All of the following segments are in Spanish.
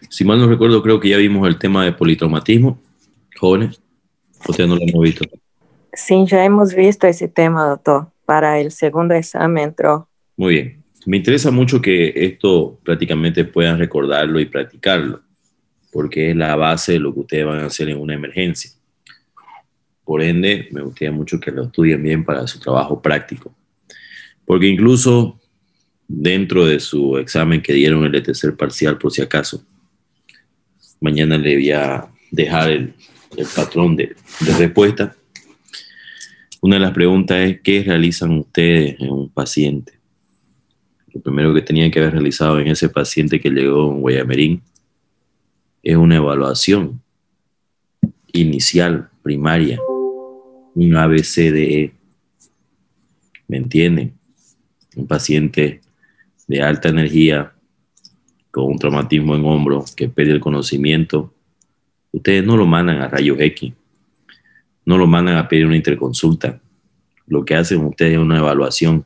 Si mal no recuerdo, creo que ya vimos el tema de politraumatismo, jóvenes. Ustedes no lo hemos visto. Sí, ya hemos visto ese tema, doctor. Para el segundo examen entró. Muy bien. Me interesa mucho que esto prácticamente puedan recordarlo y practicarlo, porque es la base de lo que ustedes van a hacer en una emergencia. Por ende, me gustaría mucho que lo estudien bien para su trabajo práctico. Porque incluso dentro de su examen que dieron el de tercer parcial, por si acaso, mañana le voy a dejar el patrón de respuesta. Una de las preguntas es, ¿qué realizan ustedes en un paciente? Lo primero que tenían que haber realizado en ese paciente que llegó en Guayamerín es una evaluación inicial, primaria, un ABCDE. ¿Me entienden? Un paciente de alta energía con un traumatismo en hombro que pierde el conocimiento. Ustedes no lo mandan a rayos X, no lo mandan a pedir una interconsulta. Lo que hacen ustedes es una evaluación.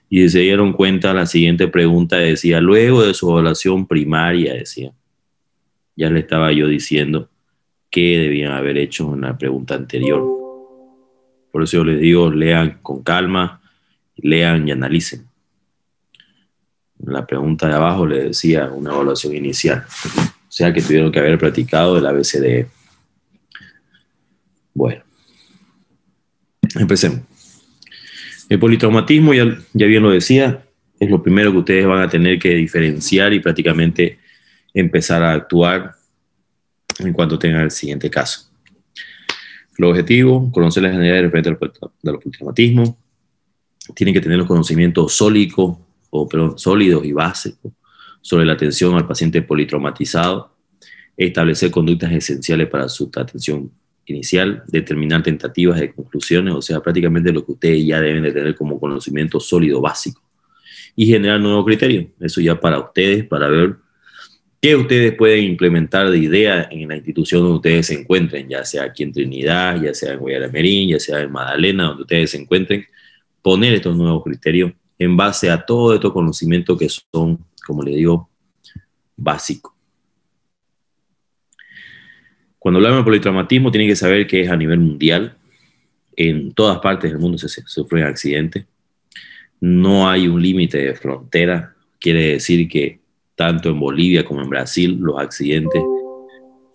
Y se dieron cuenta, la siguiente pregunta decía, luego de su evaluación primaria, decía, ya le estaba yo diciendo qué debían haber hecho en la pregunta anterior. Por eso yo les digo, lean con calma, lean y analicen. La pregunta de abajo le decía una evaluación inicial, o sea que tuvieron que haber practicado el ABCDE. Bueno, empecemos. El politraumatismo, ya bien lo decía, es lo primero que ustedes van a tener que diferenciar y prácticamente empezar a actuar en cuanto tengan el siguiente caso. Los objetivos, conocer las generalidades referentes al politraumatismo, tienen que tener los conocimientos sólidos y básicos sobre la atención al paciente politraumatizado, establecer conductas esenciales para su atención inicial, determinar tentativas de conclusiones, o sea, prácticamente lo que ustedes ya deben de tener como conocimiento sólido básico, y generar nuevos criterios. Eso ya para ustedes, para ver qué ustedes pueden implementar de idea en la institución donde ustedes se encuentren, ya sea aquí en Trinidad, ya sea en Guayaramerín, ya sea en Magdalena, donde ustedes se encuentren, poner estos nuevos criterios en base a todos estos conocimientos que son, como le digo, básicos. Cuando hablamos de politraumatismo, tienen que saber que es a nivel mundial. En todas partes del mundo se sufren accidentes. No hay un límite de frontera. Quiere decir que tanto en Bolivia como en Brasil los accidentes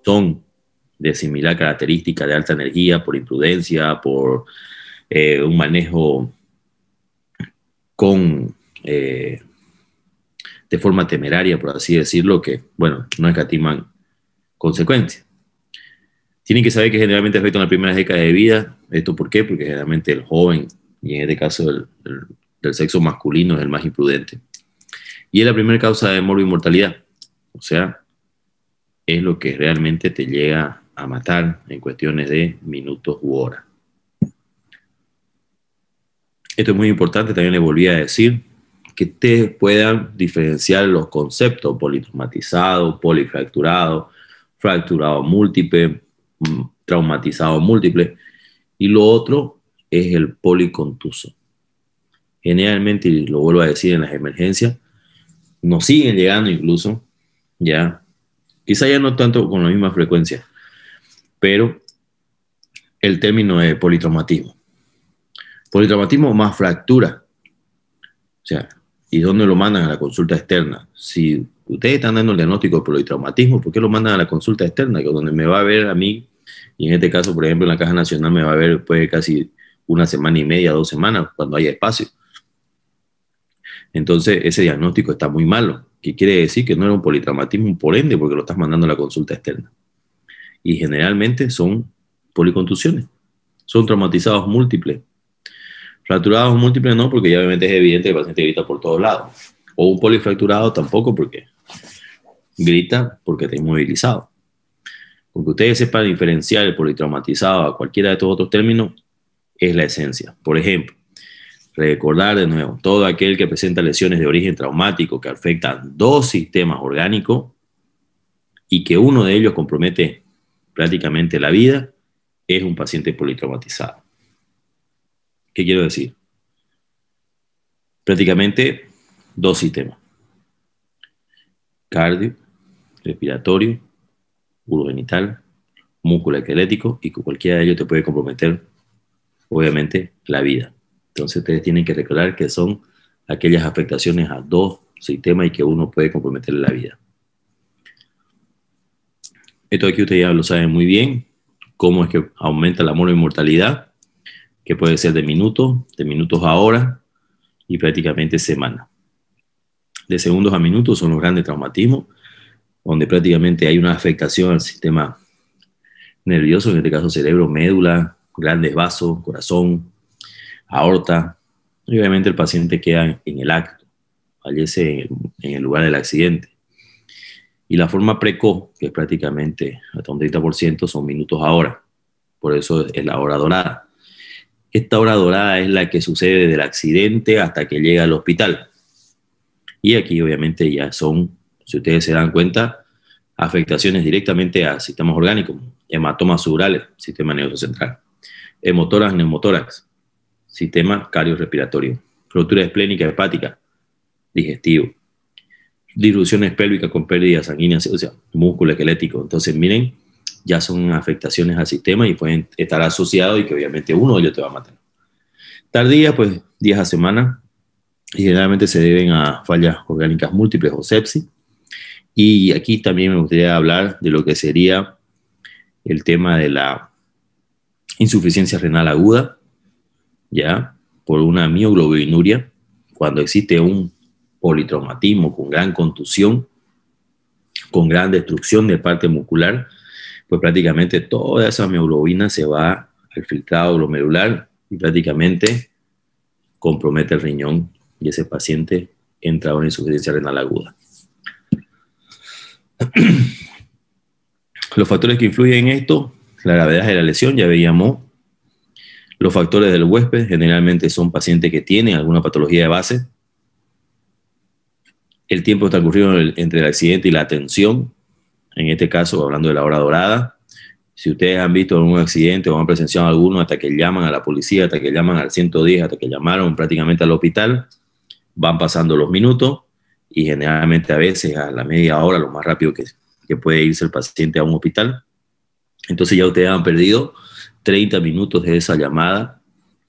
son de similar característica, de alta energía, por imprudencia, por un manejo con, de forma temeraria, por así decirlo, que, bueno, no escatiman consecuencias. Tienen que saber que generalmente afectan las primeras décadas de vida. ¿Esto por qué? Porque generalmente el joven, y en este caso del sexo masculino, es el más imprudente. Y es la primera causa de morbi-mortalidad. O sea, es lo que realmente te llega a matar en cuestiones de minutos u horas. Esto es muy importante, también le volví a decir, que ustedes puedan diferenciar los conceptos politraumatizado, polifracturado, fracturado múltiple, traumatizado múltiple, y lo otro es el policontuso. Generalmente, y lo vuelvo a decir, en las emergencias, nos siguen llegando incluso, ya, quizá ya no tanto con la misma frecuencia, pero el término es politraumatismo. Politraumatismo más fractura. O sea, ¿y dónde lo mandan? A la consulta externa? Si ustedes están dando el diagnóstico de politraumatismo, ¿por qué lo mandan a la consulta externa? Que donde me va a ver a mí, y en este caso, por ejemplo, en la Caja Nacional me va a ver después de casi una semana y media, 2 semanas, cuando haya espacio. Entonces, ese diagnóstico está muy malo. ¿Qué quiere decir? Que no era un politraumatismo por ende, porque lo estás mandando a la consulta externa. Y generalmente son policontusiones, son traumatizados múltiples. Fracturados múltiples no, porque ya obviamente es evidente que el paciente grita por todos lados. O un polifracturado tampoco, porque grita porque está inmovilizado. Porque ustedes sepan diferenciar el politraumatizado a cualquiera de estos otros términos, es la esencia. Por ejemplo, recordar de nuevo, todo aquel que presenta lesiones de origen traumático que afectan dos sistemas orgánicos y que uno de ellos compromete prácticamente la vida, es un paciente politraumatizado. ¿Qué quiero decir? Prácticamente dos sistemas: cardio respiratorio, urogenital, músculo esquelético, y cualquiera de ellos te puede comprometer, obviamente, la vida. Entonces ustedes tienen que recordar que son aquellas afectaciones a dos sistemas y que uno puede comprometerle la vida. Esto aquí ustedes ya lo saben muy bien, cómo es que aumenta la mortalidad, que puede ser de minutos a horas y prácticamente semanas. De segundos a minutos son los grandes traumatismos, donde prácticamente hay una afectación al sistema nervioso, en este caso cerebro, médula, grandes vasos, corazón, aorta, y obviamente el paciente queda en el acto, fallece en el lugar del accidente. Y la forma precoz, que es prácticamente hasta un 30%, son minutos a hora. Por eso es la hora dorada. Esta hora dorada es la que sucede desde el accidente hasta que llega al hospital. Y aquí obviamente ya son, si ustedes se dan cuenta, afectaciones directamente a sistemas orgánicos, hematomas surales, sistema nervioso central, hemotórax, neumotórax, sistema cardiorrespiratorio, rotura esplénica hepática, digestivo, disrupciones pélvicas con pérdida sanguínea, o sea, músculo esquelético. Entonces, miren, ya son afectaciones al sistema y pueden estar asociados y que obviamente uno de ellos te va a matar. Tardías, pues días a semana, y generalmente se deben a fallas orgánicas múltiples o sepsis. Y aquí también me gustaría hablar de lo que sería el tema de la insuficiencia renal aguda, ya, por una mioglobinuria, cuando existe un politraumatismo con gran contusión, con gran destrucción de parte muscular, pues prácticamente toda esa mioglobina se va al filtrado glomerular y prácticamente compromete el riñón y ese paciente entra a una insuficiencia renal aguda. Los factores que influyen en esto, la gravedad de la lesión, ya veíamos. Los factores del huésped generalmente son pacientes que tienen alguna patología de base. El tiempo transcurrido entre el accidente y la atención, en este caso hablando de la hora dorada. Si ustedes han visto algún accidente o han presenciado alguno, hasta que llaman a la policía, hasta que llaman al 110, hasta que llamaron prácticamente al hospital, van pasando los minutos y generalmente a veces a la media hora, lo más rápido que puede irse el paciente a un hospital. Entonces ya ustedes han perdido 30 minutos de esa llamada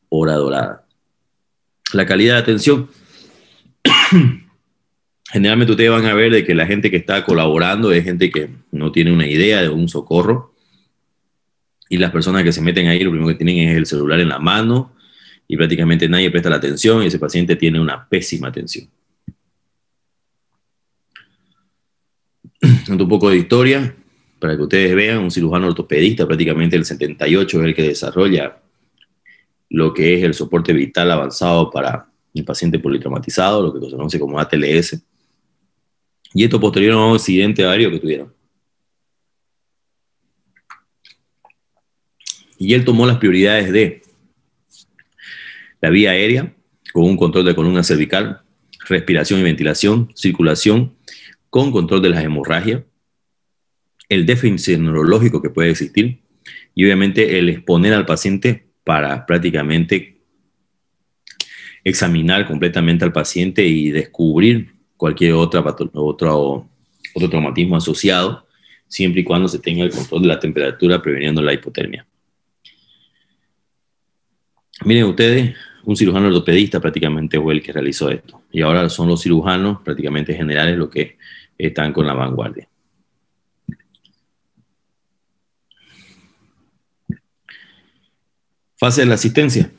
hora dorada. La calidad de atención. Generalmente ustedes van a ver de que la gente que está colaborando es gente que no tiene una idea de un socorro. Y las personas que se meten ahí, lo primero que tienen es el celular en la mano y prácticamente nadie presta la atención y ese paciente tiene una pésima atención. Un poco de historia, para que ustedes vean, un cirujano ortopedista, prácticamente el 78 es el que desarrolla lo que es el soporte vital avanzado para el paciente politraumatizado, lo que se conoce como ATLS. Y esto posterior a un accidente aéreo que tuvieron. Y él tomó las prioridades de la vía aérea, con un control de columna cervical, respiración y ventilación, circulación, con control de las hemorragias, el déficit neurológico que puede existir, y obviamente el exponer al paciente para prácticamente examinar completamente al paciente y descubrir cualquier otro traumatismo asociado, siempre y cuando se tenga el control de la temperatura, previniendo la hipotermia. Miren ustedes, un cirujano ortopedista prácticamente fue el que realizó esto. Y ahora son los cirujanos prácticamente generales los que están con la vanguardia. Fase de la asistencia.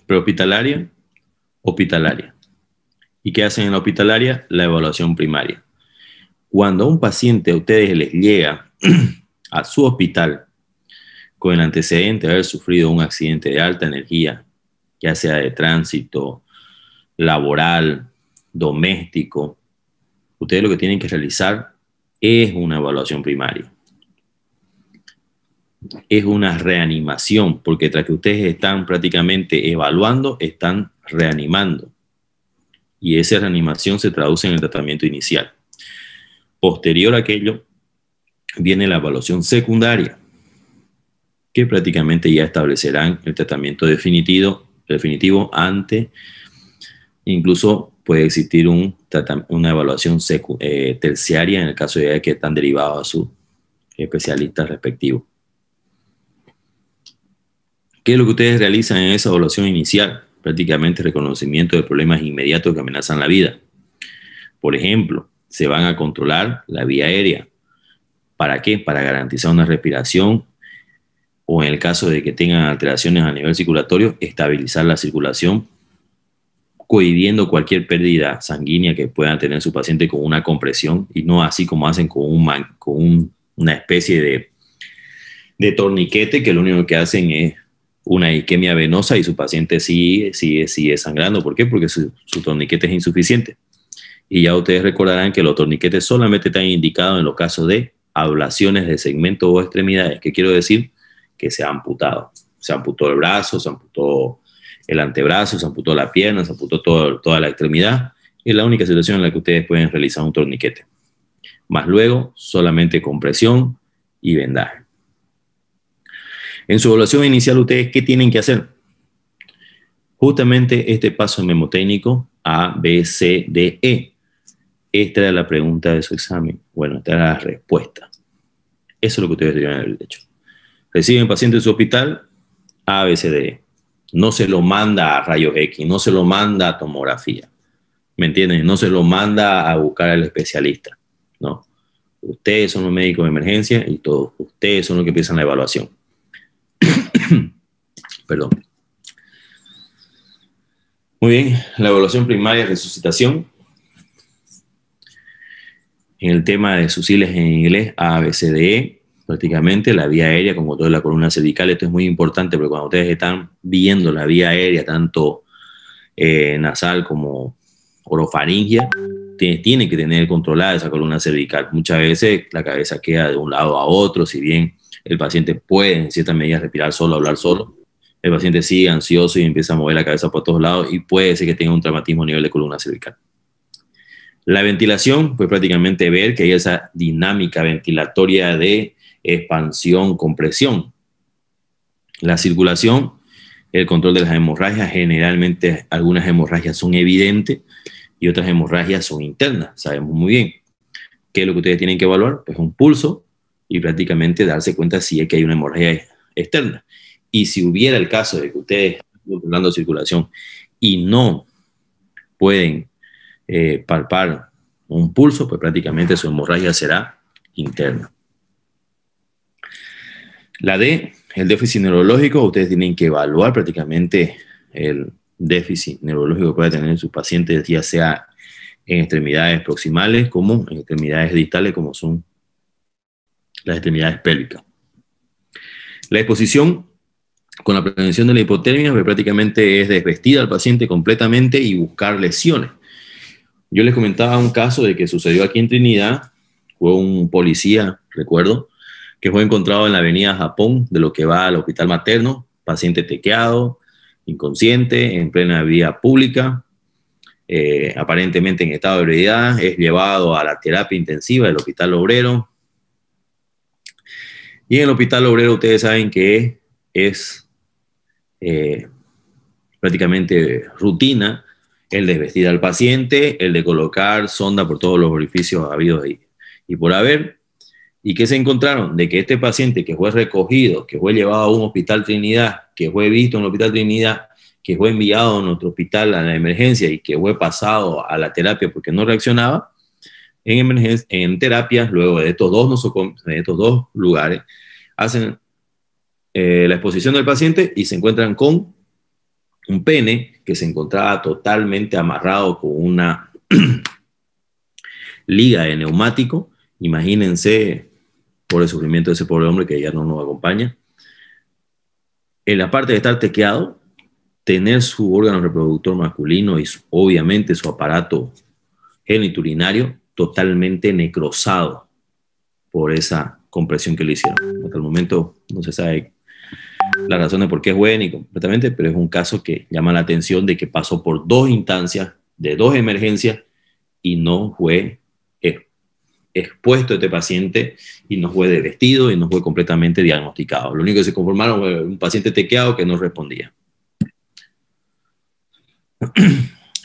Prehospitalaria, hospitalaria. ¿Y qué hacen en la hospitalaria? La evaluación primaria. Cuando a un paciente a ustedes les llega a su hospital con el antecedente de haber sufrido un accidente de alta energía, ya sea de tránsito, laboral, doméstico, ustedes lo que tienen que realizar es una evaluación primaria. Es una reanimación, porque tras que ustedes están prácticamente evaluando, están reanimando. Y esa reanimación se traduce en el tratamiento inicial. Posterior a aquello, viene la evaluación secundaria, que prácticamente ya establecerán el tratamiento definitivo ante incluso puede existir una evaluación terciaria en el caso de que están derivados a su especialista respectivo. ¿Qué es lo que ustedes realizan en esa evaluación inicial? Prácticamente reconocimiento de problemas inmediatos que amenazan la vida. Por ejemplo, se van a controlar la vía aérea. ¿Para qué? Para garantizar una respiración o en el caso de que tengan alteraciones a nivel circulatorio, estabilizar la circulación, cohibiendo cualquier pérdida sanguínea que pueda tener su paciente con una compresión y no así como hacen con una especie de torniquete que lo único que hacen es una isquemia venosa y su paciente sigue sangrando. ¿Por qué? Porque su torniquete es insuficiente. Y ya ustedes recordarán que los torniquetes solamente están indicados en los casos de ablaciones de segmentos o extremidades, que quiero decir que se ha amputado. Se amputó el brazo, se amputó el antebrazo, se amputó la pierna, se amputó toda la extremidad. Es la única situación en la que ustedes pueden realizar un torniquete. Más luego, solamente compresión y vendaje. En su evaluación inicial, ¿ustedes qué tienen que hacer? Justamente este paso memotécnico A, B, C, D, E. Esta era la pregunta de su examen. Bueno, esta era la respuesta. Eso es lo que ustedes deberían haber hecho. Reciben paciente en su hospital, A, B, C, D, E. No se lo manda a rayos X, no se lo manda a tomografía. ¿Me entienden? No se lo manda a buscar al especialista. No. Ustedes son los médicos de emergencia y todos ustedes son los que empiezan la evaluación. Perdón. Muy bien, la evaluación primaria es resucitación. En el tema de sus siglas en inglés, A, B, C, D, E, prácticamente la vía aérea, como toda la columna cervical. Esto es muy importante porque cuando ustedes están viendo la vía aérea, tanto nasal como orofaringia, tienen que tener controlada esa columna cervical. Muchas veces la cabeza queda de un lado a otro, si bien el paciente puede en cierta medida respirar solo, hablar solo, el paciente sigue ansioso y empieza a mover la cabeza por todos lados y puede ser que tenga un traumatismo a nivel de columna cervical. La ventilación, pues prácticamente ver que hay esa dinámica ventilatoria de expansión, compresión. La circulación, el control de las hemorragias, generalmente algunas hemorragias son evidentes y otras hemorragias son internas, sabemos muy bien. ¿Qué es lo que ustedes tienen que evaluar? Pues un pulso y prácticamente darse cuenta si es que hay una hemorragia externa. Y si hubiera el caso de que ustedes están controlando circulación y no pueden palpar un pulso, pues prácticamente su hemorragia será interna. La D, el déficit neurológico, ustedes tienen que evaluar prácticamente el déficit neurológico que puede tener sus pacientes, ya sea en extremidades proximales como en extremidades distales, como son las extremidades pélvicas. La exposición con la prevención de la hipotermia, pues prácticamente es desvestir al paciente completamente y buscar lesiones. Yo les comentaba un caso de que sucedió aquí en Trinidad. Fue un policía, recuerdo, que fue encontrado en la avenida Japón, de lo que va al hospital materno, paciente tequeado, inconsciente, en plena vía pública, aparentemente en estado de ebriedad, es llevado a la terapia intensiva del Hospital Obrero. Y en el Hospital Obrero ustedes saben que es prácticamente rutina el desvestir al paciente, el de colocar sonda por todos los orificios habidos y por haber. ¿Y qué se encontraron? De que este paciente que fue recogido, que fue llevado a un Hospital Trinidad, que fue visto en el Hospital Trinidad, que fue enviado a nuestro hospital a la emergencia y que fue pasado a la terapia porque no reaccionaba, en terapias, luego de estos dos lugares, hacen la exposición del paciente y se encuentran con un pene que se encontraba totalmente amarrado con una liga de neumático. Imagínense por el sufrimiento de ese pobre hombre que ya no nos acompaña. En la parte de estar tequeado, tener su órgano reproductor masculino y obviamente su aparato geniturinario totalmente necrosado por esa compresión que le hicieron. Hasta el momento no se sabe la razón de por qué fue ni completamente, pero es un caso que llama la atención de que pasó por dos instancias, de dos emergencias, y no fue expuesto este paciente, y no fue desvestido, y no fue completamente diagnosticado. Lo único que se conformaron fue un paciente tequeado que no respondía.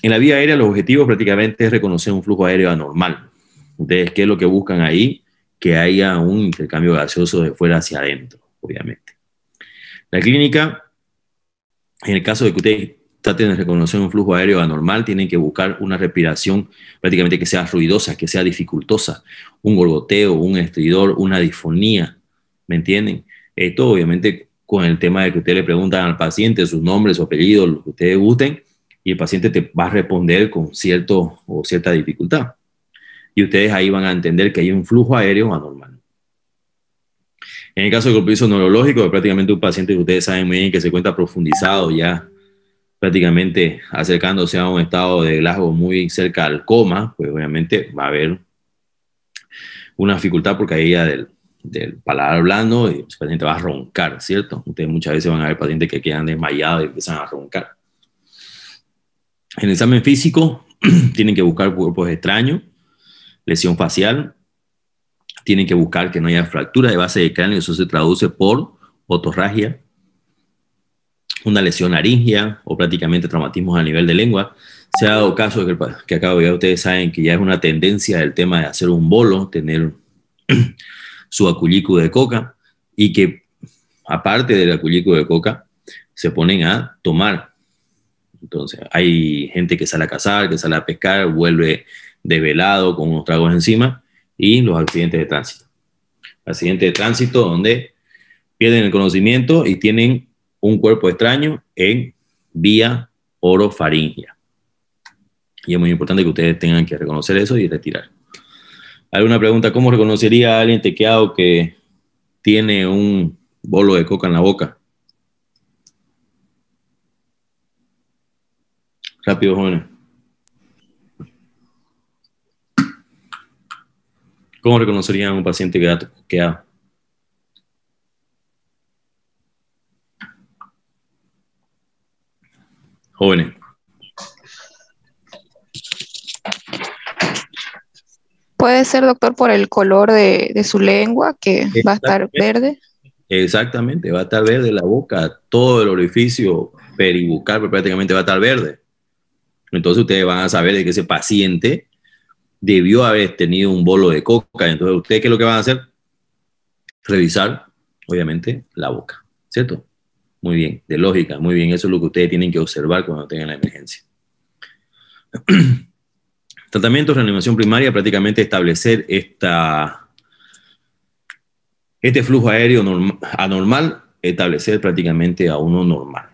En la vía aérea los objetivos prácticamente es reconocer un flujo aéreo anormal. Entonces, ¿qué es lo que buscan ahí? Que haya un intercambio gaseoso de fuera hacia adentro, obviamente. La clínica, en el caso de que ustedes traten de reconocer un flujo aéreo anormal, tienen que buscar una respiración prácticamente que sea ruidosa, que sea dificultosa, un gorgoteo, un estridor, una disfonía, ¿me entienden? Esto obviamente con el tema de que ustedes le preguntan al paciente sus nombres, su apellido, lo que ustedes gusten, y el paciente te va a responder con cierto o cierta dificultad. Y ustedes ahí van a entender que hay un flujo aéreo anormal. En el caso del compromiso neurológico, prácticamente un paciente que ustedes saben muy bien que se encuentra profundizado ya, prácticamente acercándose a un estado de Glasgow muy cerca al coma, pues obviamente va a haber una dificultad por caída del paladar blando y el paciente va a roncar, ¿cierto? Ustedes muchas veces van a ver pacientes que quedan desmayados y empiezan a roncar. En el examen físico tienen que buscar cuerpos extraños, lesión facial, tienen que buscar que no haya fractura de base de cráneo, eso se traduce por otorragia, una lesión laringea o prácticamente traumatismos a nivel de lengua. Se ha dado caso que acabo de ver, ustedes saben que ya es una tendencia del tema de hacer un bolo, tener su acullicu de coca, y que aparte del acullicu de coca se ponen a tomar. Entonces hay gente que sale a cazar, que sale a pescar, vuelve desvelado con unos tragos encima, y los accidentes de tránsito. Accidentes de tránsito donde pierden el conocimiento y tienen un cuerpo extraño en vía orofaringia. Y es muy importante que ustedes tengan que reconocer eso y retirar. ¿Alguna pregunta? ¿Cómo reconocería a alguien tequeado que tiene un bolo de coca en la boca? Rápido, jóvenes. ¿Cómo reconocerían a un paciente que ha tequeado? Jóvenes. Puede ser, doctor, por el color de su lengua, que va a estar verde. Exactamente, va a estar verde la boca, todo el orificio peribucal prácticamente va a estar verde. Entonces ustedes van a saber de que ese paciente debió haber tenido un bolo de coca. Entonces, ¿ustedes qué es lo que van a hacer? Revisar, obviamente, la boca, ¿cierto? Muy bien, de lógica, muy bien. Eso es lo que ustedes tienen que observar cuando tengan la emergencia. Tratamiento de reanimación primaria, prácticamente establecer este flujo aéreo anormal, establecer prácticamente a uno normal.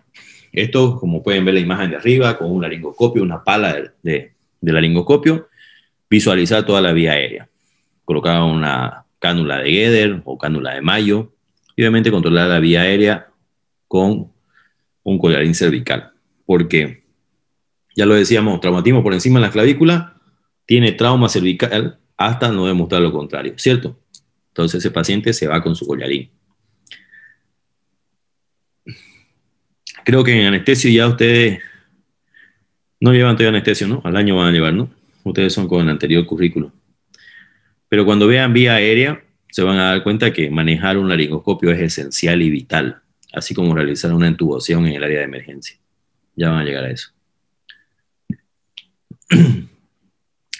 Esto, como pueden ver la imagen de arriba, con un laringoscopio, una pala de laringoscopio, visualizar toda la vía aérea. Colocar una cánula de Geder o cánula de Mayo, y obviamente controlar la vía aérea con un collarín cervical, porque ya lo decíamos, traumatismo por encima de la clavícula tiene trauma cervical hasta no demostrar lo contrario, ¿cierto? Entonces ese paciente se va con su collarín. Creo que en anestesio ya ustedes no llevan todavía anestesio, ¿no? Al año van a llevar, ¿no? Ustedes son con el anterior currículo. Pero cuando vean vía aérea, se van a dar cuenta que manejar un laringoscopio es esencial y vital, así como realizar una intubación en el área de emergencia. Ya van a llegar a eso.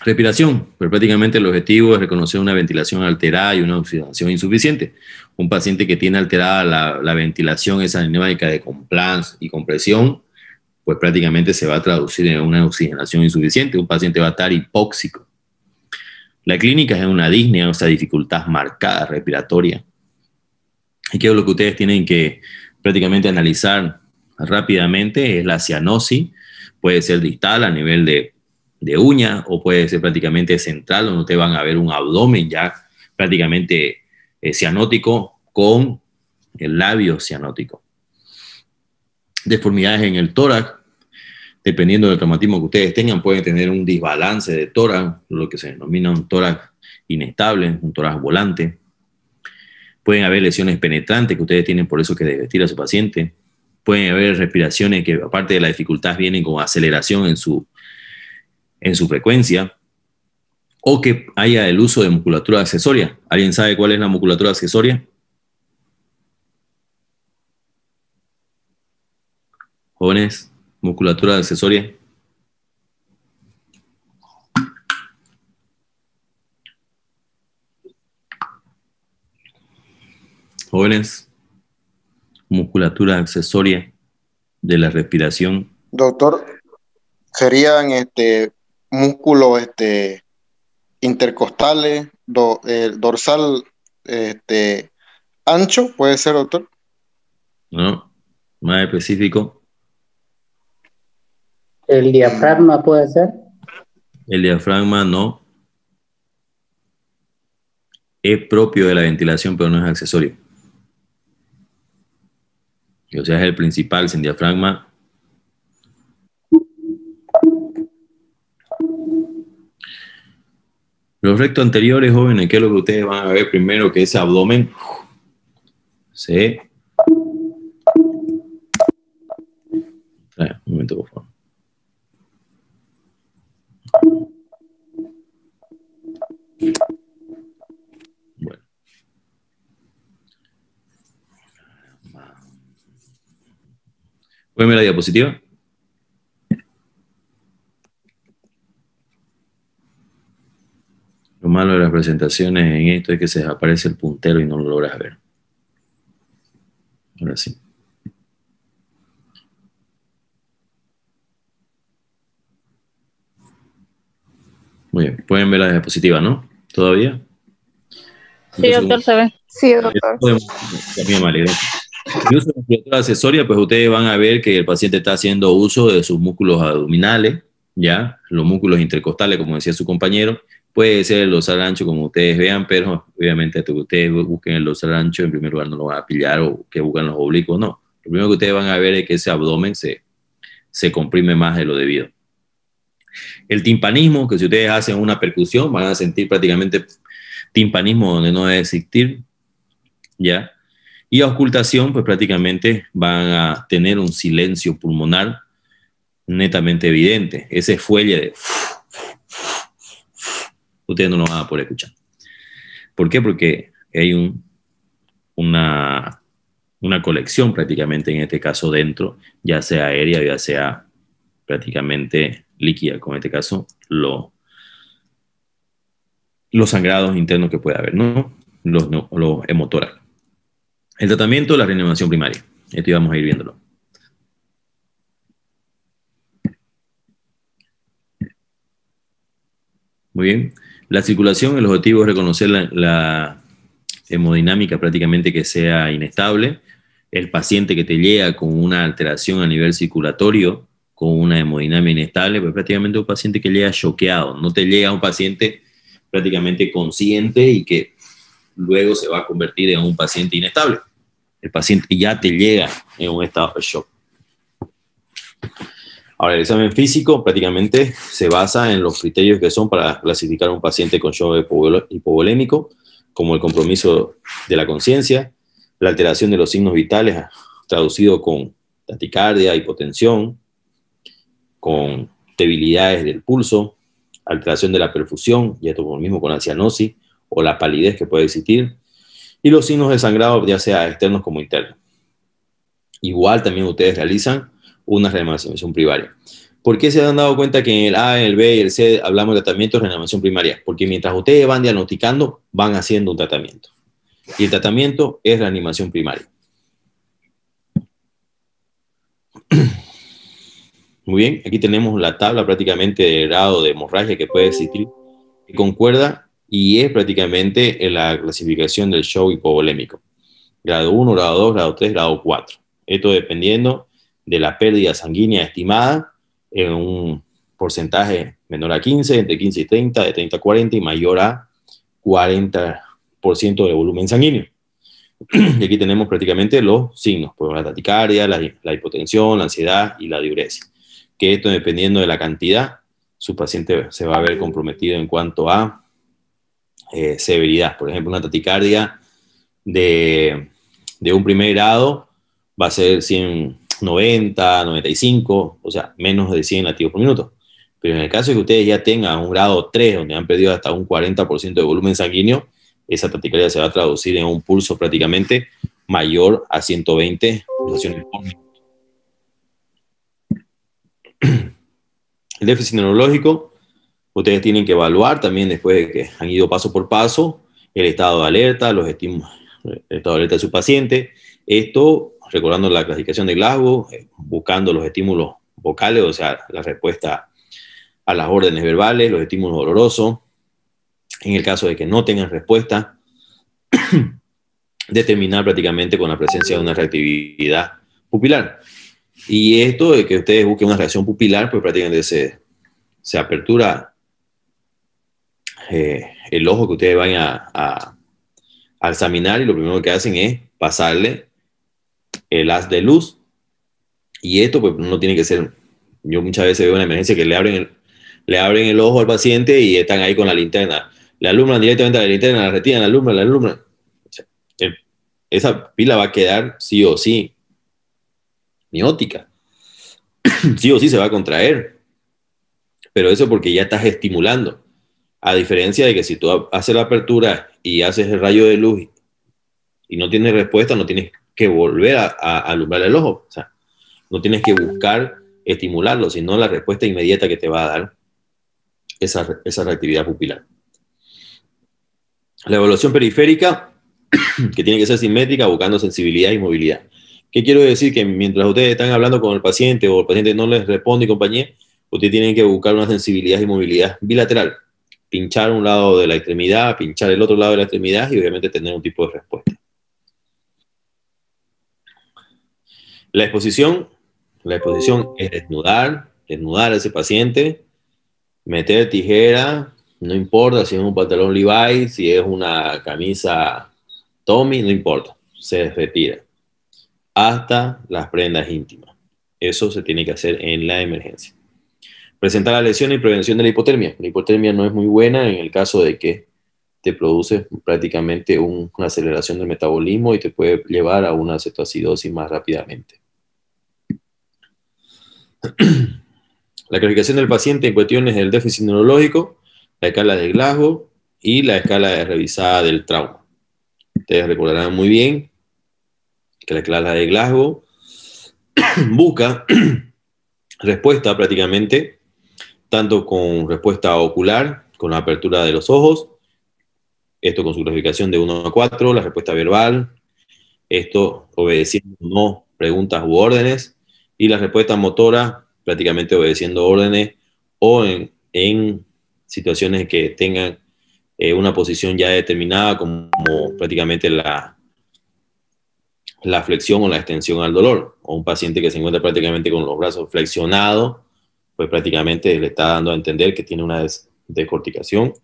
Respiración, pero prácticamente el objetivo es reconocer una ventilación alterada y una oxigenación insuficiente. Un paciente que tiene alterada la ventilación, esa dinámica de compliance y compresión, pues prácticamente se va a traducir en una oxigenación insuficiente. Un paciente va a estar hipóxico. La clínica es una disnea, o sea, dificultad marcada respiratoria. Y que lo que ustedes tienen que prácticamente analizar rápidamente es la cianosis. Puede ser distal a nivel de uña, o puede ser prácticamente central, donde ustedes van a ver un abdomen ya prácticamente cianótico con el labio cianótico. Deformidades en el tórax, dependiendo del traumatismo que ustedes tengan, pueden tener un desbalance de tórax, lo que se denomina un tórax inestable, un tórax volante. Pueden haber lesiones penetrantes que ustedes tienen por eso que desvestir a su paciente. Pueden haber respiraciones que, aparte de la dificultad, vienen con aceleración en su frecuencia, o que haya el uso de musculatura accesoria. ¿Alguien sabe cuál es la musculatura accesoria? Jóvenes, musculatura accesoria. Jóvenes, musculatura accesoria de la respiración. Doctor, serían músculos intercostales, dorsal ancho, puede ser, doctor. ¿No? Más específico. El diafragma puede ser. El diafragma no. Es propio de la ventilación, pero no es accesorio. O sea, es el principal sin diafragma. Los rectos anteriores, jóvenes, ¿qué es lo que ustedes van a ver primero? Que ese abdomen se... Un momento, por favor. Bueno. ¿Pueden ver la diapositiva? Lo malo de las presentaciones en esto es que se desaparece el puntero y no lo logras ver. Ahora sí. Muy bien. Pueden ver la diapositiva, ¿no? ¿Todavía? Sí, doctor, se ve. Sí, doctor. También me alegro. El uso de musculatura accesoria, pues ustedes van a ver que el paciente está haciendo uso de sus músculos abdominales, ¿ya? Los músculos intercostales, como decía su compañero. Puede ser el dorsal ancho, como ustedes vean, pero obviamente hasta que ustedes busquen el dorsal ancho, en primer lugar no lo van a pillar, o que buscan los oblicuos, no. Lo primero que ustedes van a ver es que ese abdomen se comprime más de lo debido. El timpanismo, que si ustedes hacen una percusión, van a sentir prácticamente timpanismo donde no debe existir, ¿ya? Y auscultación, pues prácticamente van a tener un silencio pulmonar netamente evidente. Ese fuelle de... ustedes no lo van a poder escuchar. ¿Por qué? Porque hay una colección prácticamente en este caso dentro, ya sea aérea, ya sea prácticamente líquida, como en este caso los sangrados internos que puede haber, ¿no? Los hemotórax. El tratamiento de la reanimación primaria. Esto íbamos a ir viéndolo. Muy bien. La circulación, el objetivo es reconocer la hemodinámica prácticamente que sea inestable. El paciente que te llega con una alteración a nivel circulatorio, con una hemodinámica inestable, pues prácticamente un paciente que llega choqueado. No te llega un paciente prácticamente consciente y que luego se va a convertir en un paciente inestable. El paciente ya te llega en un estado de shock. Ahora, el examen físico prácticamente se basa en los criterios que son para clasificar a un paciente con shock hipovolémico, como el compromiso de la conciencia, la alteración de los signos vitales, traducido con taquicardia, hipotensión, con debilidades del pulso, alteración de la perfusión, y esto por lo mismo con la cianosis o la palidez que puede existir, y los signos de sangrado, ya sea externos como internos. Igual también ustedes realizan una reanimación primaria. ¿Por qué se han dado cuenta que en el A, en el B y el C hablamos de tratamiento de reanimación primaria? Porque mientras ustedes van diagnosticando, van haciendo un tratamiento. Y el tratamiento es reanimación primaria. Muy bien, aquí tenemos la tabla prácticamente de grado de hemorragia que puede existir, que concuerda y es prácticamente la clasificación del shock hipovolémico. Grado 1, grado 2, grado 3, grado 4. Esto dependiendo de la pérdida sanguínea estimada en un porcentaje menor a 15, entre 15 y 30, de 30 a 40 y mayor a 40% de volumen sanguíneo. Y aquí tenemos prácticamente los signos, pues la taquicardia, la hipotensión, la ansiedad y la diuresis. Que esto, dependiendo de la cantidad, su paciente se va a ver comprometido en cuanto a severidad. Por ejemplo, una taquicardia de un primer grado va a ser 190, 95, o sea, menos de 100 latidos por minuto. Pero en el caso de que ustedes ya tengan un grado 3, donde han perdido hasta un 40% de volumen sanguíneo, esa taquicardia se va a traducir en un pulso prácticamente mayor a 120 pulsaciones por minuto. El déficit neurológico, ustedes tienen que evaluar también después de que han ido paso por paso el estado de alerta, los estado de alerta de su paciente. Esto, recordando la clasificación de Glasgow, buscando los estímulos vocales, o sea, la respuesta a las órdenes verbales, los estímulos dolorosos. En el caso de que no tengan respuesta, determinar prácticamente con la presencia de una reactividad pupilar. Y esto de que ustedes busquen una reacción pupilar, pues prácticamente se apertura el ojo que ustedes van a examinar, y lo primero que hacen es pasarle el haz de luz. Y esto pues no tiene que ser, yo muchas veces veo una emergencia que le abren el ojo al paciente y están ahí con la linterna. Le alumbran directamente a la linterna, la retiran, la alumbran. O sea, esa pila va a quedar sí o sí miótica. Sí o sí se va a contraer. Pero eso porque ya estás estimulando. A diferencia de que si tú haces la apertura y haces el rayo de luz y no tienes respuesta, no tienes que volver a alumbrar el ojo. O sea, no tienes que buscar estimularlo, sino la respuesta inmediata que te va a dar esa reactividad pupilar. La evaluación periférica, que tiene que ser simétrica, buscando sensibilidad y movilidad. ¿Qué quiero decir? Que mientras ustedes están hablando con el paciente o el paciente no les responde y compañía, ustedes tienen que buscar una sensibilidad y movilidad bilateral. Pinchar un lado de la extremidad, pinchar el otro lado de la extremidad y obviamente tener un tipo de respuesta. La exposición es desnudar a ese paciente, meter tijera, no importa si es un pantalón Levi's, si es una camisa Tommy, no importa, se retira hasta las prendas íntimas. Eso se tiene que hacer en la emergencia. Presentar la lesión y prevención de la hipotermia. La hipotermia no es muy buena en el caso de que te produce prácticamente una aceleración del metabolismo y te puede llevar a una cetoacidosis más rápidamente. La clasificación del paciente en cuestiones del déficit neurológico, la escala de Glasgow y la escala de revisada del trauma. Ustedes recordarán muy bien que la escala de Glasgow busca respuesta prácticamente tanto con respuesta ocular, con la apertura de los ojos, esto con su clasificación de 1 a 4, la respuesta verbal, esto obedeciendo no preguntas u órdenes, y la respuesta motora prácticamente obedeciendo órdenes o en situaciones que tengan una posición ya determinada, como prácticamente la flexión o la extensión al dolor, o un paciente que se encuentra prácticamente con los brazos flexionados, pues prácticamente le está dando a entender que tiene una descorticación,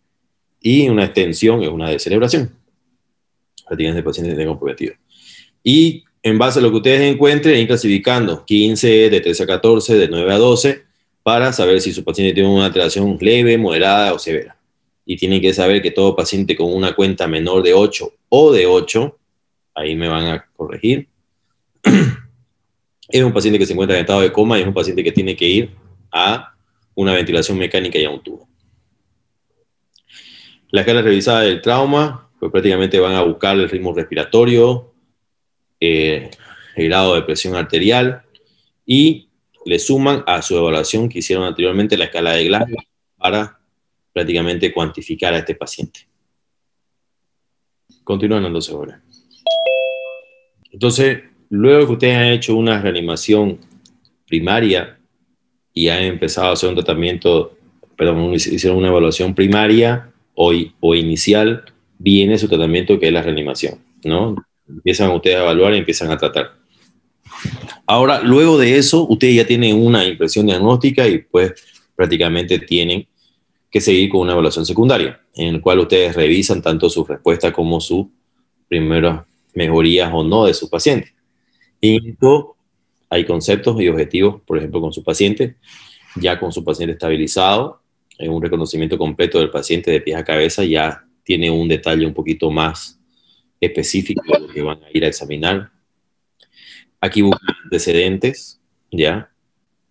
y una extensión es una descerebración. Prácticamente el paciente está comprometido. Y en base a lo que ustedes encuentren, ir clasificando 15, de 13 a 14, de 9 a 12, para saber si su paciente tiene una alteración leve, moderada o severa. Y tienen que saber que todo paciente con una cuenta menor de 8 o de 8, ahí me van a corregir, es un paciente que se encuentra en estado de coma y es un paciente que tiene que ir a una ventilación mecánica y a un tubo. La escala revisada del trauma, pues prácticamente van a buscar el ritmo respiratorio, el grado de presión arterial, y le suman a su evaluación que hicieron anteriormente la escala de Glasgow para prácticamente cuantificar a este paciente. Continuando entonces ahora. Entonces, luego que ustedes han hecho una reanimación primaria y han empezado a hacer un tratamiento, perdón, hicieron una evaluación primaria o inicial, viene su tratamiento, que es la reanimación, ¿no? Empiezan ustedes a evaluar y empiezan a tratar. Ahora, luego de eso, ustedes ya tienen una impresión diagnóstica y pues prácticamente tienen que seguir con una evaluación secundaria, en la cual ustedes revisan tanto su respuesta como sus primeras mejorías o no de su paciente. Y esto, hay conceptos y objetivos, por ejemplo, con su paciente, ya con su paciente estabilizado, en un reconocimiento completo del paciente de pies a cabeza, ya tiene un detalle un poquito más específico de lo que van a ir a examinar. Aquí buscan antecedentes, ¿ya?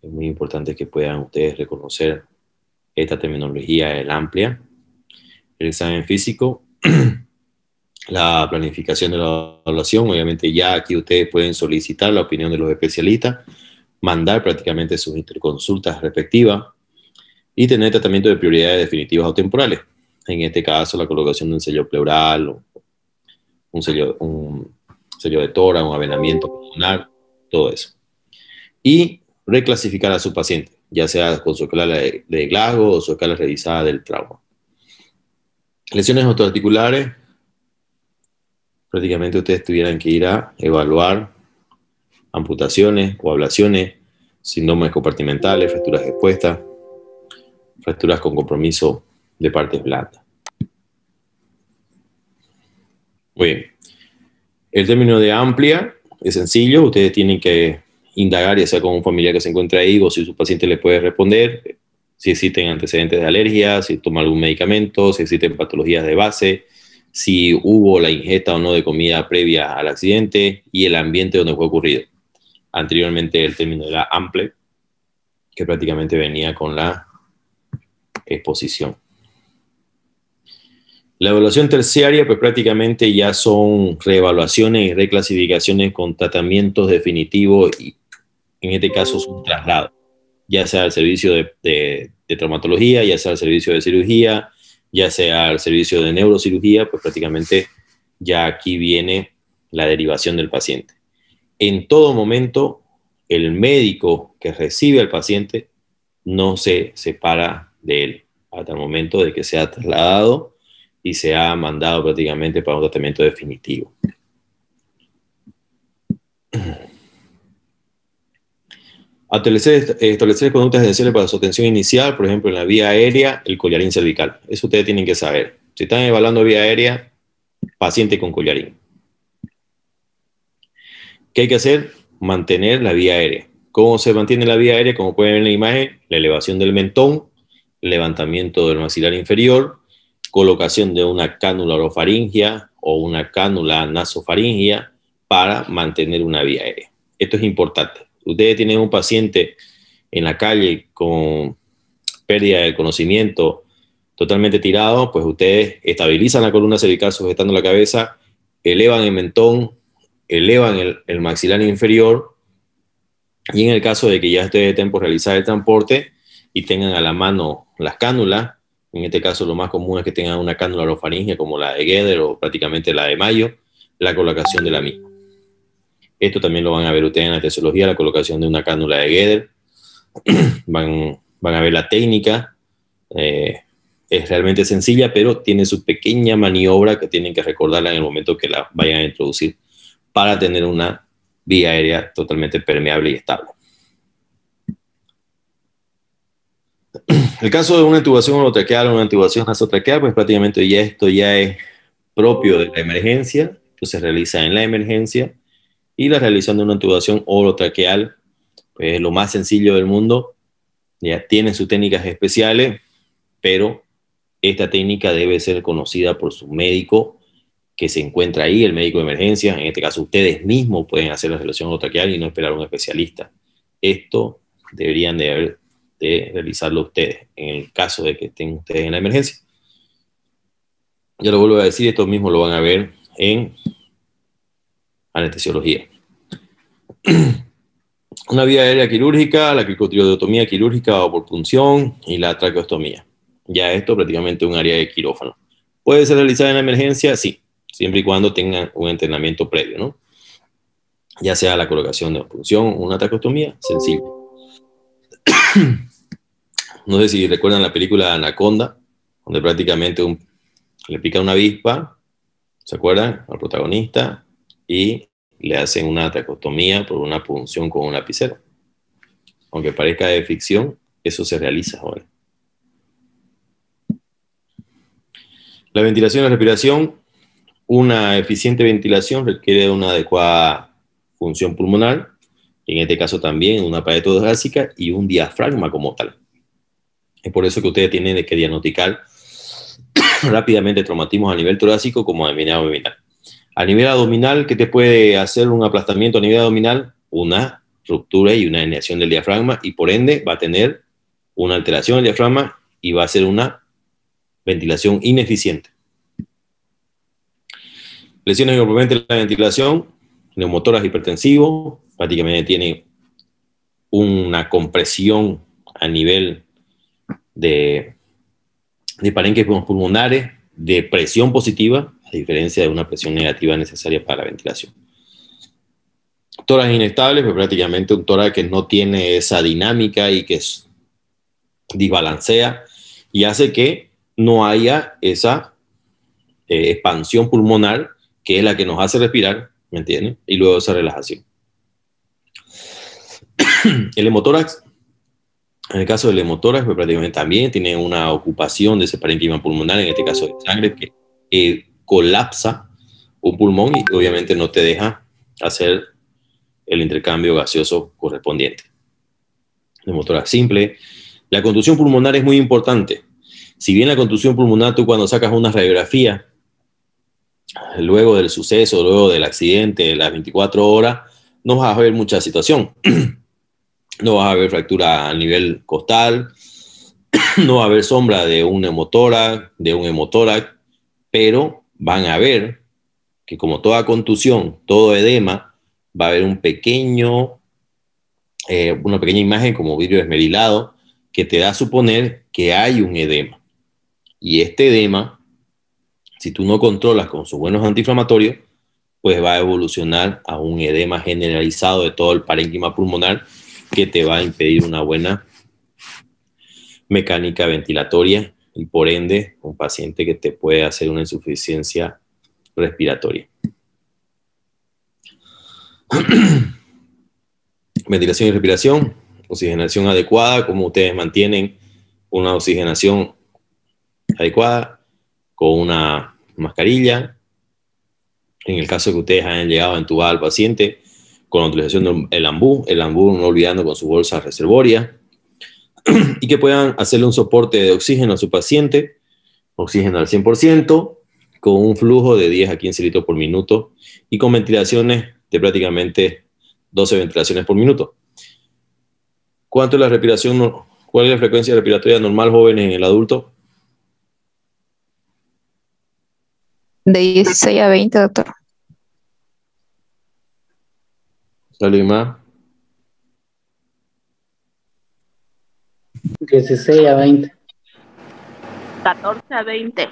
Es muy importante que puedan ustedes reconocer esta terminología amplia. El examen físico, la planificación de la evaluación, obviamente ya aquí ustedes pueden solicitar la opinión de los especialistas, mandar prácticamente sus interconsultas respectivas y tener tratamiento de prioridades definitivas o temporales. En este caso, la colocación de un sello pleural un sello de tórax, un avenamiento pulmonar, todo eso. Y reclasificar a su paciente, ya sea con su escala de Glasgow o su escala revisada del trauma. Lesiones osteoarticulares, prácticamente ustedes tuvieran que ir a evaluar amputaciones o ablaciones, síndromes compartimentales, fracturas expuestas, fracturas con compromiso de partes blandas. Muy bien. El término de amplia es sencillo. Ustedes tienen que indagar, ya sea con un familiar que se encuentra ahí o si su paciente le puede responder, si existen antecedentes de alergia, si toma algún medicamento, si existen patologías de base, si hubo la ingesta o no de comida previa al accidente y el ambiente donde fue ocurrido. Anteriormente el término era ample, que prácticamente venía con la exposición. La evaluación terciaria, pues prácticamente ya son reevaluaciones y reclasificaciones con tratamientos definitivos y en este caso es un traslado, ya sea al servicio de traumatología, ya sea al servicio de cirugía, ya sea al servicio de neurocirugía, pues prácticamente ya aquí viene la derivación del paciente. En todo momento, el médico que recibe al paciente no se separa de él hasta el momento de que sea trasladado y se ha mandado prácticamente para un tratamiento definitivo. Establecer conductas esenciales para su atención inicial, por ejemplo, en la vía aérea, el collarín cervical. Eso ustedes tienen que saber. Si están evaluando vía aérea, paciente con collarín. ¿Qué hay que hacer? Mantener la vía aérea. ¿Cómo se mantiene la vía aérea? Como pueden ver en la imagen, la elevación del mentón, levantamiento del maxilar inferior, colocación de una cánula orofaringia o una cánula nasofaringia para mantener una vía aérea. Esto es importante. Ustedes tienen un paciente en la calle con pérdida del conocimiento, totalmente tirado, pues ustedes estabilizan la columna cervical sujetando la cabeza, elevan el mentón, elevan el maxilar inferior y en el caso de que ya ustedes estén por realizar el transporte y tengan a la mano las cánulas, en este caso lo más común es que tengan una cánula orofaringia como la de Gueder o prácticamente la de Mayo, la colocación de la misma. Esto también lo van a ver ustedes en la anestesiología, la colocación de una cánula de Gueder. Van a ver la técnica. Es realmente sencilla, pero tiene su pequeña maniobra que tienen que recordarla en el momento que la vayan a introducir para tener una vía aérea totalmente permeable y estable. El caso de una intubación orotraqueal o una intubación nasotraqueal, pues prácticamente ya esto ya es propio de la emergencia. Esto se realiza en la emergencia. Y la realización de una intubación orotraqueal, pues es lo más sencillo del mundo. Ya tienen sus técnicas especiales, pero esta técnica debe ser conocida por su médico que se encuentra ahí, el médico de emergencia. En este caso, ustedes mismos pueden hacer la realización orotraqueal y no esperar a un especialista. Esto deberían de realizarlo ustedes en el caso de que estén ustedes en la emergencia. Ya lo vuelvo a decir, esto mismo lo van a ver en anestesiología. Una vía aérea quirúrgica, la cricotiroidectomía quirúrgica o por punción y la traqueostomía. Ya esto prácticamente es un área de quirófano. ¿Puede ser realizada en la emergencia? Sí, siempre y cuando tengan un entrenamiento previo, ¿no? Ya sea la colocación de punción o una traqueostomía, sencillo. No sé si recuerdan la película Anaconda, donde prácticamente le pica una avispa, ¿se acuerdan? Al protagonista, y le hacen una traqueostomía por una punción con un lapicero. Aunque parezca de ficción, eso se realiza ahora. La ventilación y la respiración. Una eficiente ventilación requiere una adecuada función pulmonar, en este caso también una pared torácica y un diafragma como tal. Es por eso que ustedes tienen que diagnosticar rápidamente traumatismos a nivel torácico como a nivel abdominal. A nivel abdominal, ¿qué te puede hacer un aplastamiento a nivel abdominal? Una ruptura y una herniación del diafragma y por ende va a tener una alteración del diafragma y va a ser una ventilación ineficiente. Lesiones que comprometen la ventilación, neumotórax hipertensivo, prácticamente tiene una compresión a nivel de parénquimas pulmonares, de presión positiva, a diferencia de una presión negativa necesaria para la ventilación. Tórax inestable, pues prácticamente un tórax que no tiene esa dinámica y que desbalancea y hace que no haya esa expansión pulmonar que es la que nos hace respirar, ¿me entienden? Y luego esa relajación. El hemotórax, en el caso del hemotórax, pues prácticamente también tiene una ocupación de ese parénquima pulmonar, en este caso de sangre, que colapsa un pulmón y obviamente no te deja hacer el intercambio gaseoso correspondiente. El hemotórax simple. La contusión pulmonar es muy importante. Si bien la contusión pulmonar, tú cuando sacas una radiografía, luego del suceso, luego del accidente, de las 24 horas, no vas a ver mucha situación. No vas a ver fractura a nivel costal, no va a haber sombra de un hemotórax, pero van a ver que como toda contusión, todo edema, va a haber una pequeña imagen como vidrio esmerilado que te da a suponer que hay un edema. Y este edema, si tú no controlas con sus buenos antiinflamatorios, pues va a evolucionar a un edema generalizado de todo el parénquima pulmonar que te va a impedir una buena mecánica ventilatoria y por ende un paciente que te puede hacer una insuficiencia respiratoria. Ventilación y respiración, oxigenación adecuada, como ustedes mantienen una oxigenación adecuada con una mascarilla. En el caso de que ustedes hayan llegado a entubar al paciente con la utilización del ambú no olvidando con su bolsa reservoria, y que puedan hacerle un soporte de oxígeno a su paciente, oxígeno al 100%, con un flujo de 10 a 15 litros por minuto y con ventilaciones de prácticamente 12 ventilaciones por minuto. ¿Cuánto es la respiración? ¿Cuál es la frecuencia respiratoria normal, jóvenes, en el adulto? De 16 a 20, doctor. ¿Alguien más? 16 a 20. 14 a 20.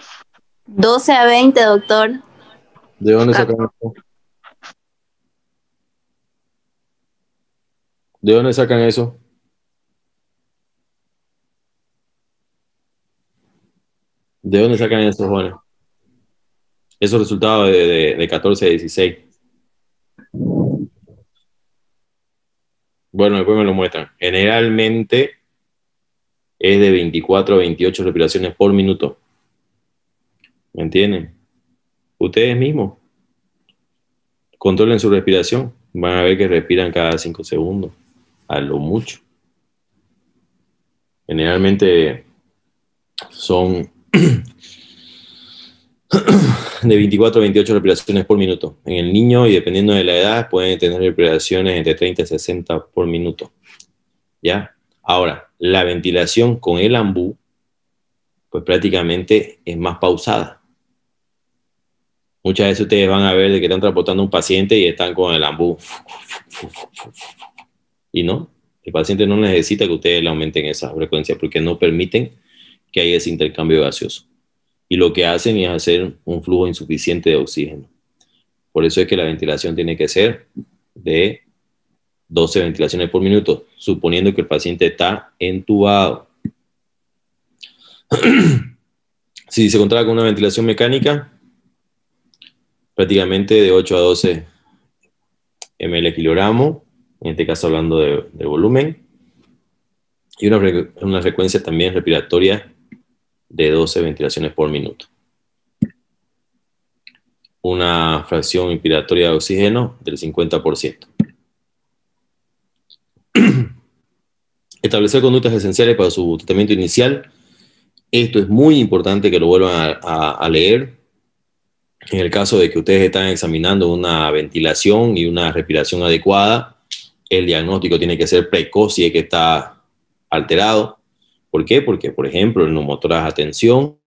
12 a 20, doctor. ¿De dónde sacan eso? ¿De dónde sacan eso? ¿De dónde sacan esos jóvenes? Esos resultados de 14 a 16. Bueno, después me lo muestran. Generalmente es de 24 a 28 respiraciones por minuto. ¿Me entienden? Ustedes mismos controlen su respiración. Van a ver que respiran cada 5 segundos. A lo mucho. Generalmente son de 24 a 28 respiraciones por minuto. En el niño, y dependiendo de la edad, pueden tener respiraciones entre 30 y 60 por minuto. ¿Ya? Ahora, la ventilación con el ambú, pues prácticamente es más pausada. Muchas veces ustedes van a ver de que están transportando a un paciente y están con el ambú. Y no, el paciente no necesita que ustedes le aumenten esa frecuencia porque no permiten que haya ese intercambio gaseoso. Y lo que hacen es hacer un flujo insuficiente de oxígeno. Por eso es que la ventilación tiene que ser de 12 ventilaciones por minuto, suponiendo que el paciente está entubado. Si se contrata con una ventilación mecánica, prácticamente de 8 a 12 ml kilogramo, en este caso hablando de volumen, y una frecuencia también respiratoria de 12 ventilaciones por minuto. Una fracción inspiratoria de oxígeno del 50%. Establecer conductas esenciales para su tratamiento inicial. Esto es muy importante que lo vuelvan a leer. En el caso de que ustedes están examinando una ventilación y una respiración adecuada, el diagnóstico tiene que ser precoz si es que está alterado. ¿Por qué? Porque, por ejemplo, el neumotórax a tensión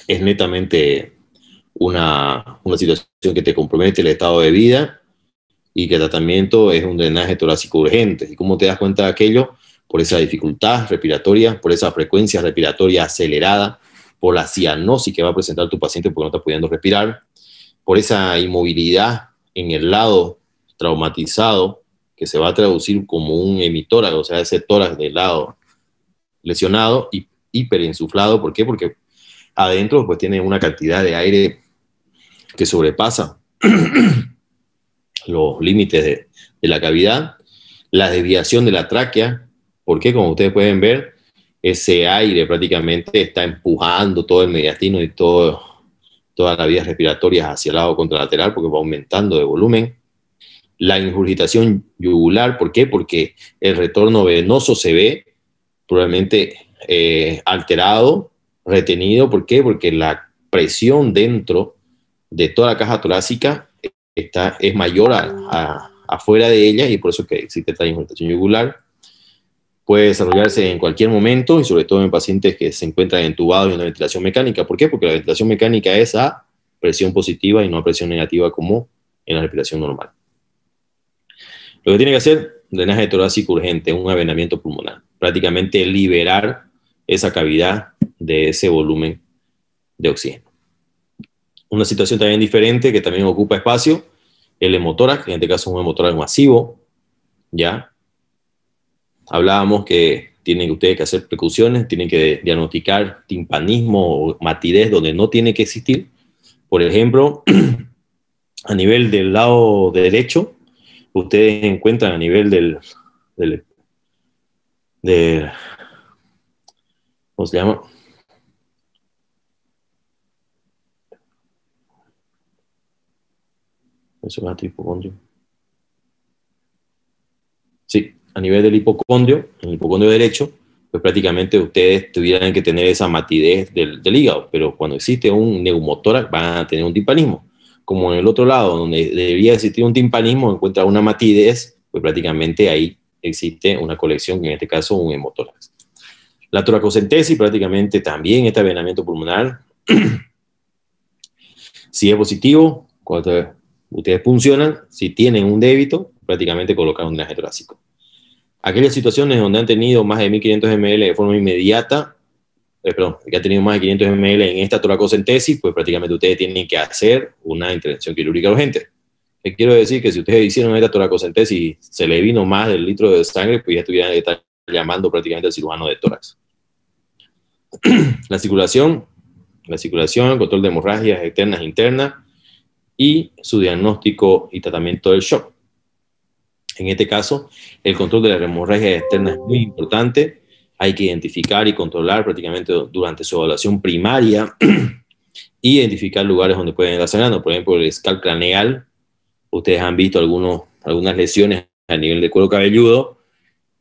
es netamente una situación que te compromete el estado de vida y que el tratamiento es un drenaje torácico urgente. ¿Y cómo te das cuenta de aquello? Por esa dificultad respiratoria, por esa frecuencia respiratoria acelerada, por la cianosis que va a presentar tu paciente porque no está pudiendo respirar, por esa inmovilidad en el lado traumatizado que se va a traducir como un hemitórax, o sea, ese tórax del lado lesionado y hiperinsuflado. ¿Por qué? Porque adentro pues tiene una cantidad de aire que sobrepasa los límites de la cavidad, la desviación de la tráquea. ¿Por qué? Como ustedes pueden ver, ese aire prácticamente está empujando todo el mediastino y todas las vías respiratorias hacia el lado contralateral porque va aumentando de volumen. La ingurgitación yugular, ¿por qué? Porque el retorno venoso se ve probablemente alterado, retenido. ¿Por qué? Porque la presión dentro de toda la caja torácica es mayor afuera de ella y por eso que existe esta ingurgitación yugular. Puede desarrollarse en cualquier momento y sobre todo en pacientes que se encuentran entubados y en la ventilación mecánica. ¿Por qué? Porque la ventilación mecánica es a presión positiva y no a presión negativa como en la respiración normal. Lo que tiene que hacer, drenaje torácico urgente, un avenamiento pulmonar. Prácticamente liberar esa cavidad de ese volumen de oxígeno. Una situación también diferente que también ocupa espacio, el hemotórax, en este caso es un hemotórax masivo, ¿ya? Hablábamos que tienen ustedes que hacer precauciones, tienen que diagnosticar timpanismo o matidez donde no tiene que existir. Por ejemplo, a nivel del lado derecho, ustedes encuentran a nivel ¿cómo se llama? Eso es hipocondrio. Sí, a nivel del hipocondrio, en el hipocondrio derecho, pues prácticamente ustedes tuvieran que tener esa matidez del hígado, pero cuando existe un neumotórax van a tener un timpanismo. Como en el otro lado, donde debería existir un timpanismo, encuentra una matidez, pues prácticamente ahí existe una colección, en este caso un hemotórax. La toracocentesis, prácticamente también este avenamiento pulmonar. Si es positivo, cuando ustedes puncionan, si tienen un débito, prácticamente colocan un drenaje torácico. Aquellas situaciones donde han tenido más de 1500 ml de forma inmediata, que han tenido más de 500 ml en esta toracocentesis, pues prácticamente ustedes tienen que hacer una intervención quirúrgica urgente. Les quiero decir que si ustedes hicieron esta toracocentesis y se le vino más del litro de sangre, pues ya estuvieran que estar llamando prácticamente al cirujano de tórax. La circulación, control de hemorragias externas e internas y su diagnóstico y tratamiento del shock. En este caso, el control de las hemorragias externas es muy importante. Hay que identificar y controlar prácticamente durante su evaluación primaria y identificar lugares donde pueden estar sangrando. Por ejemplo, el escal craneal. Ustedes han visto algunas lesiones a nivel del cuero cabelludo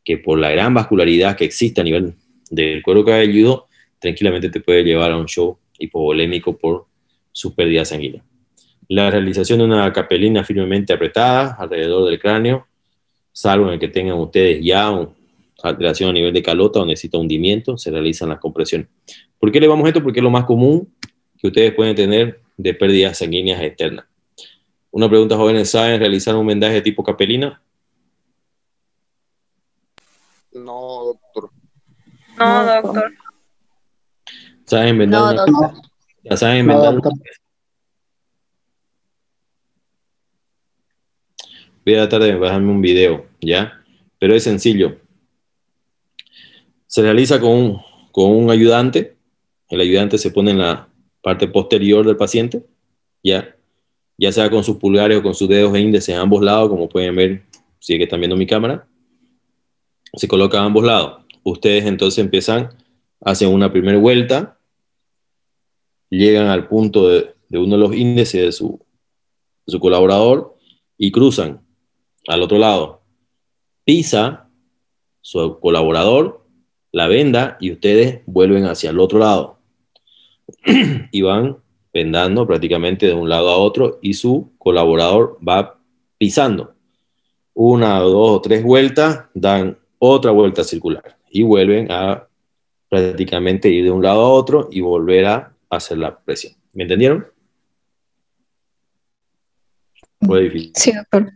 que por la gran vascularidad que existe a nivel del cuero cabelludo, tranquilamente te puede llevar a un shock hipovolémico por su pérdida sanguínea. La realización de una capelina firmemente apretada alrededor del cráneo, salvo en el que tengan ustedes ya una alteración a nivel de calota o necesita hundimiento, se realizan las compresiones. ¿Por qué le vamos a esto? Porque es lo más común que ustedes pueden tener de pérdidas sanguíneas externas. Una pregunta, jóvenes, ¿saben realizar un vendaje de tipo capelina? No, doctor. No, doctor. ¿Saben vendar No, una doctor. ¿Ya saben No, vendar doctor. Voy a tratar de bajarme un video, ¿ya? Pero es sencillo. Se realiza con un ayudante. El ayudante se pone en la parte posterior del paciente, ¿ya? Ya sea con sus pulgares o con sus dedos e índices a ambos lados, como pueden ver, si es que están viendo mi cámara. Se coloca a ambos lados. Ustedes entonces empiezan, hacen una primera vuelta, llegan al punto de uno de los índices de su colaborador y cruzan al otro lado. Pisa su colaborador, la venda y ustedes vuelven hacia el otro lado. Y van vendando prácticamente de un lado a otro y su colaborador va pisando. Una, dos o tres vueltas, dan otra vuelta circular y vuelven a prácticamente ir de un lado a otro y volver a hacer la presión. ¿Me entendieron? Fue difícil. Sí, doctor.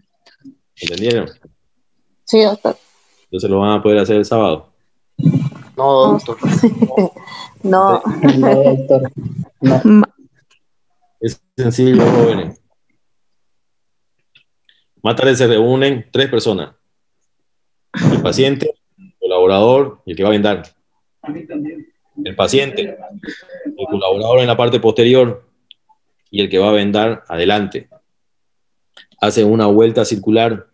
¿Entendieron? Sí, doctor. Entonces lo van a poder hacer el sábado. No, doctor. No. No, doctor. No. Es sencillo, jóvenes. Más tarde se reúnen 3 personas. El paciente, el colaborador y el que va a vendar. El paciente, el colaborador en la parte posterior y el que va a vendar adelante. Hacen una vuelta circular.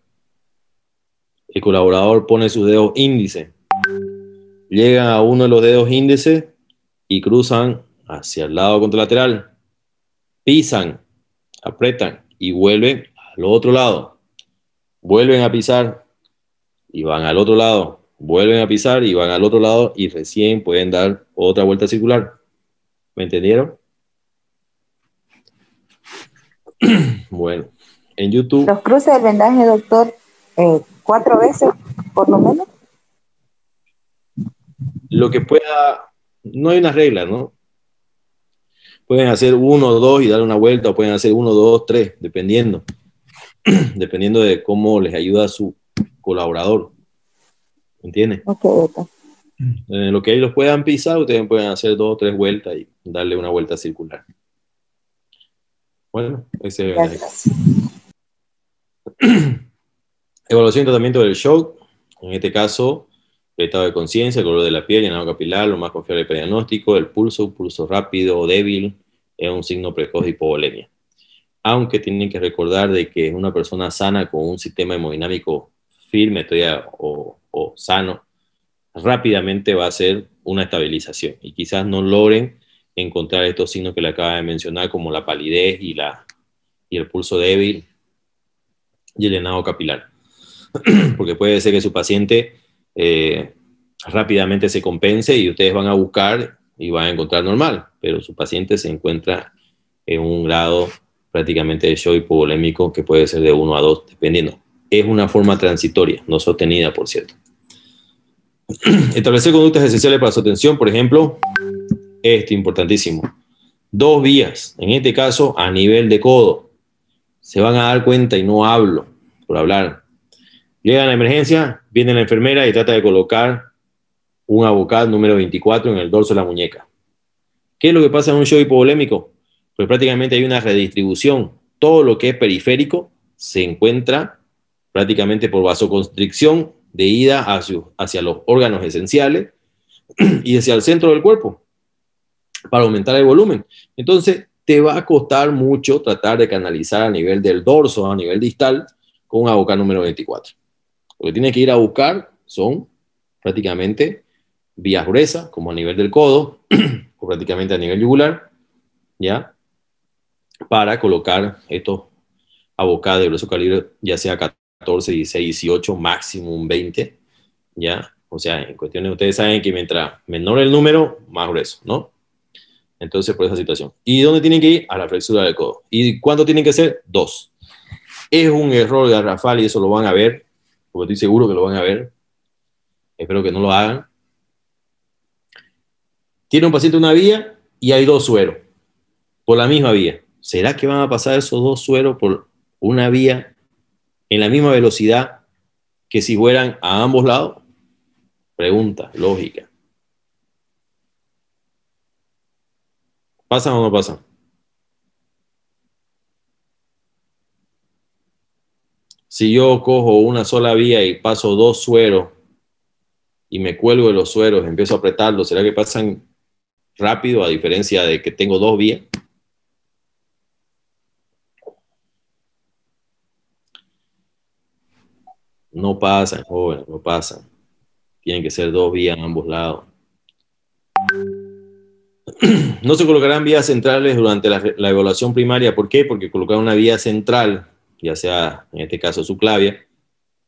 El colaborador pone sus dedos índice. Llegan a uno de los dedos índice y cruzan hacia el lado contralateral. Pisan, apretan y vuelven al otro lado. Vuelven a pisar y van al otro lado. Vuelven a pisar y van al otro lado y recién pueden dar otra vuelta circular. ¿Me entendieron? Bueno, en YouTube. Los cruces del vendaje, doctor, 4 veces por lo menos. Lo que pueda, no hay una regla, ¿no? Pueden hacer 1 o 2 y dar una vuelta, o pueden hacer 1, 2, 3, dependiendo. Dependiendo de cómo les ayuda a su colaborador. ¿Entiendes? Ok, doctor. En lo que ellos puedan pisar, ustedes pueden hacer 2 o 3 vueltas y darle una vuelta circular. Bueno, ese es Gracias. Evaluación y tratamiento del shock. En este caso, el estado de conciencia, el color de la piel, llenado capilar, lo más confiable para el diagnóstico, el pulso rápido o débil, es un signo precoz de hipovolemia. Aunque tienen que recordar de que una persona sana con un sistema hemodinámico firme todavía o sano, rápidamente va a hacer una estabilización y quizás no logren encontrar estos signos que le acaba de mencionar, como la palidez y el pulso débil y el llenado capilar. Porque puede ser que su paciente rápidamente se compense y ustedes van a buscar y van a encontrar normal, pero su paciente se encuentra en un grado prácticamente de shock hipovolémico que puede ser de 1 a 2, dependiendo. Es una forma transitoria, no sostenida, por cierto. Establecer conductas esenciales para su atención, por ejemplo, importantísimo. 2 vías, en este caso a nivel de codo. Se van a dar cuenta, y no hablo por hablar. Llega a la emergencia, viene la enfermera y trata de colocar un Avocat número 24 en el dorso de la muñeca. ¿Qué es lo que pasa en un shock hipovolémico? Pues prácticamente hay una redistribución. Todo lo que es periférico se encuentra prácticamente por vasoconstricción de ida hacia los órganos esenciales y hacia el centro del cuerpo para aumentar el volumen. Entonces, te va a costar mucho tratar de canalizar a nivel del dorso, a nivel distal, con un Avocat número 24. Lo que tienes que ir a buscar son prácticamente vías gruesas, como a nivel del codo, o prácticamente a nivel yugular, ¿ya? Para colocar estos Avocat de grueso calibre, ya sea 14, 16, 18, máximo un 20, ¿ya? O sea, en cuestiones, ustedes saben que mientras menor el número, más grueso, ¿no? Entonces, por esa situación. ¿Y dónde tienen que ir? A la flexura del codo. ¿Y cuánto tienen que ser? 2. Es un error garrafal y eso lo van a ver, porque estoy seguro que lo van a ver. Espero que no lo hagan. Tiene un paciente una vía y hay 2 sueros por la misma vía. ¿Será que van a pasar esos 2 sueros por una vía en la misma velocidad que si fueran a ambos lados? Pregunta lógica. ¿Pasan o no pasan? Si yo cojo una sola vía y paso 2 sueros y me cuelgo de los sueros, empiezo a apretarlos, ¿será que pasan rápido a diferencia de que tengo 2 vías? No pasan, jóvenes, no pasan. Tienen que ser 2 vías a ambos lados. No se colocarán vías centrales durante la evaluación primaria. ¿Por qué? Porque colocar una vía central, ya sea en este caso subclavia,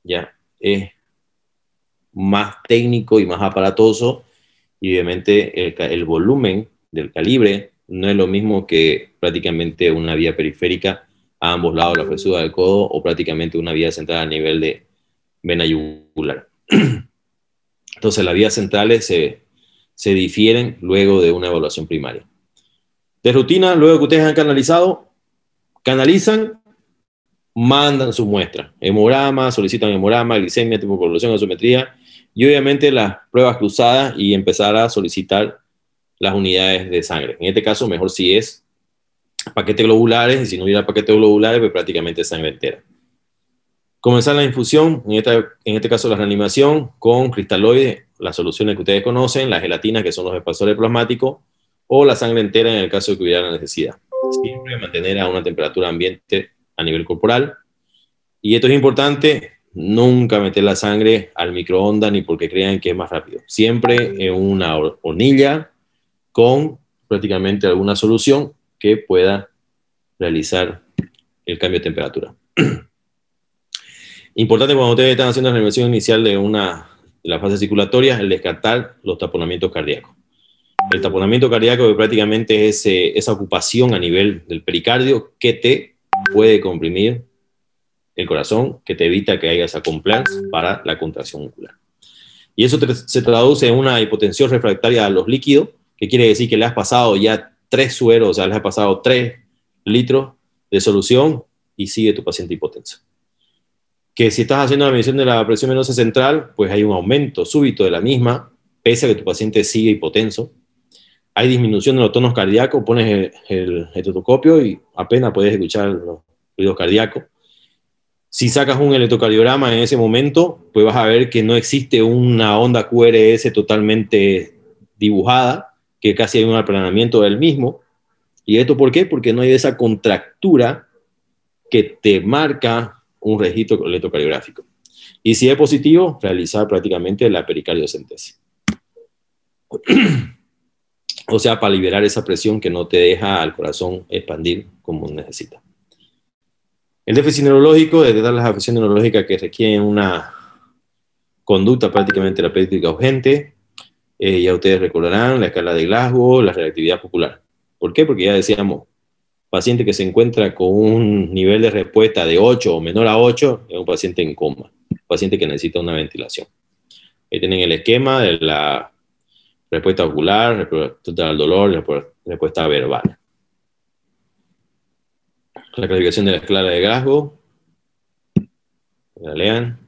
ya es más técnico y más aparatoso, y obviamente el volumen del calibre no es lo mismo que prácticamente una vía periférica a ambos lados de la flexura del codo o prácticamente una vía central a nivel de vena yugular. Entonces las vías centrales se difieren luego de una evaluación primaria. De rutina, luego que ustedes han canalizado, canalizan, mandan su muestra. Hemograma, solicitan hemograma, glicemia, tipo de coagulación, gasometría, y obviamente las pruebas cruzadas y empezar a solicitar las unidades de sangre. En este caso, mejor si es paquetes globulares, y si no hubiera paquetes globulares, pues prácticamente sangre entera. Comenzar la infusión, en este caso la reanimación, con cristaloides, las soluciones que ustedes conocen, las gelatinas, que son los espesores plasmáticos, o la sangre entera en el caso de que hubiera la necesidad. Siempre mantener a una temperatura ambiente a nivel corporal. Y esto es importante, nunca meter la sangre al microondas ni porque crean que es más rápido. Siempre en una hornilla con prácticamente alguna solución que pueda realizar el cambio de temperatura. Importante cuando ustedes están haciendo la reanimación inicial de la fase circulatoria, el descartar los taponamientos cardíacos. El taponamiento cardíaco prácticamente es esa ocupación a nivel del pericardio que te puede comprimir el corazón, que te evita que haya esa compliance para la contracción muscular. Y eso se traduce en una hipotensión refractaria a los líquidos, que quiere decir que le has pasado ya 3 sueros, o sea, le has pasado 3 litros de solución y sigue tu paciente hipotenso. Que si estás haciendo la medición de la presión venosa central, pues hay un aumento súbito de la misma, pese a que tu paciente sigue hipotenso. Hay disminución de los tonos cardíacos, pones el estetoscopio y apenas puedes escuchar los ruidos cardíacos. Si sacas un electrocardiograma en ese momento, pues vas a ver que no existe una onda QRS totalmente dibujada, que casi hay un aplanamiento del mismo. ¿Y esto por qué? Porque no hay esa contractura que te marca un registro electrocardiográfico. Y si es positivo, realizar prácticamente la pericardiocentesis. O sea, para liberar esa presión que no te deja al corazón expandir como necesita. El déficit neurológico, detectar las afecciones neurológicas que requieren una conducta prácticamente terapéutica urgente. Ya ustedes recordarán la escala de Glasgow, la reactividad popular. ¿Por qué? Porque ya decíamos, paciente que se encuentra con un nivel de respuesta de 8 o menor a 8 es un paciente en coma, un paciente que necesita una ventilación. Ahí tienen el esquema de la respuesta ocular, respuesta al dolor, respuesta verbal. La clasificación de la escala de Glasgow, la lean.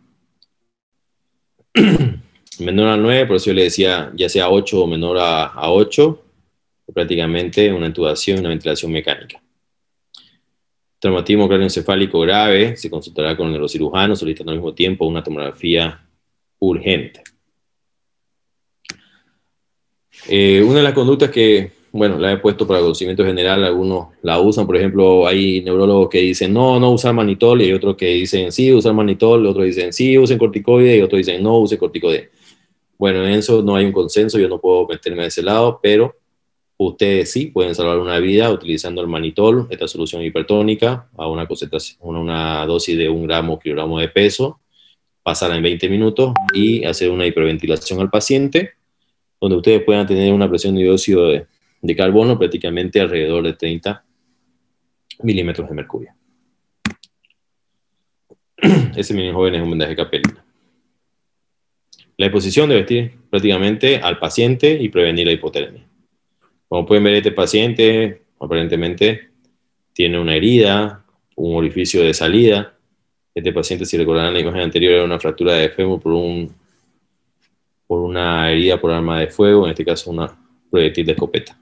Menor a 9, por eso yo le decía, ya sea 8 o menor a 8, prácticamente una intubación y una ventilación mecánica. Traumatismo cráneoencefálico grave, se consultará con el neurocirujano, solicitando al mismo tiempo una tomografía urgente. Una de las conductas que, bueno, la he puesto para conocimiento general, algunos la usan, por ejemplo, hay neurólogos que dicen no usar manitol, y hay otros que dicen sí, usar manitol, otros dicen sí, usen corticoide, y otros dicen no, use corticoide. Bueno, en eso no hay un consenso, yo no puedo meterme de ese lado, pero ustedes sí pueden salvar una vida utilizando el manitol, esta solución hipertónica, a una concentración, una dosis de 1 gramo o kilogramo de peso, pasarla en 20 minutos y hacer una hiperventilación al paciente, donde ustedes puedan tener una presión de dióxido de carbono prácticamente alrededor de 30 milímetros de mercurio. Ese, mi joven, es un vendaje capelino. La exposición debe vestir prácticamente al paciente y prevenir la hipotermia. Como pueden ver, este paciente aparentemente tiene una herida, un orificio de salida. Este paciente, si recordarán la imagen anterior, era una fractura de fémur por una herida por arma de fuego, en este caso una proyectil de escopeta.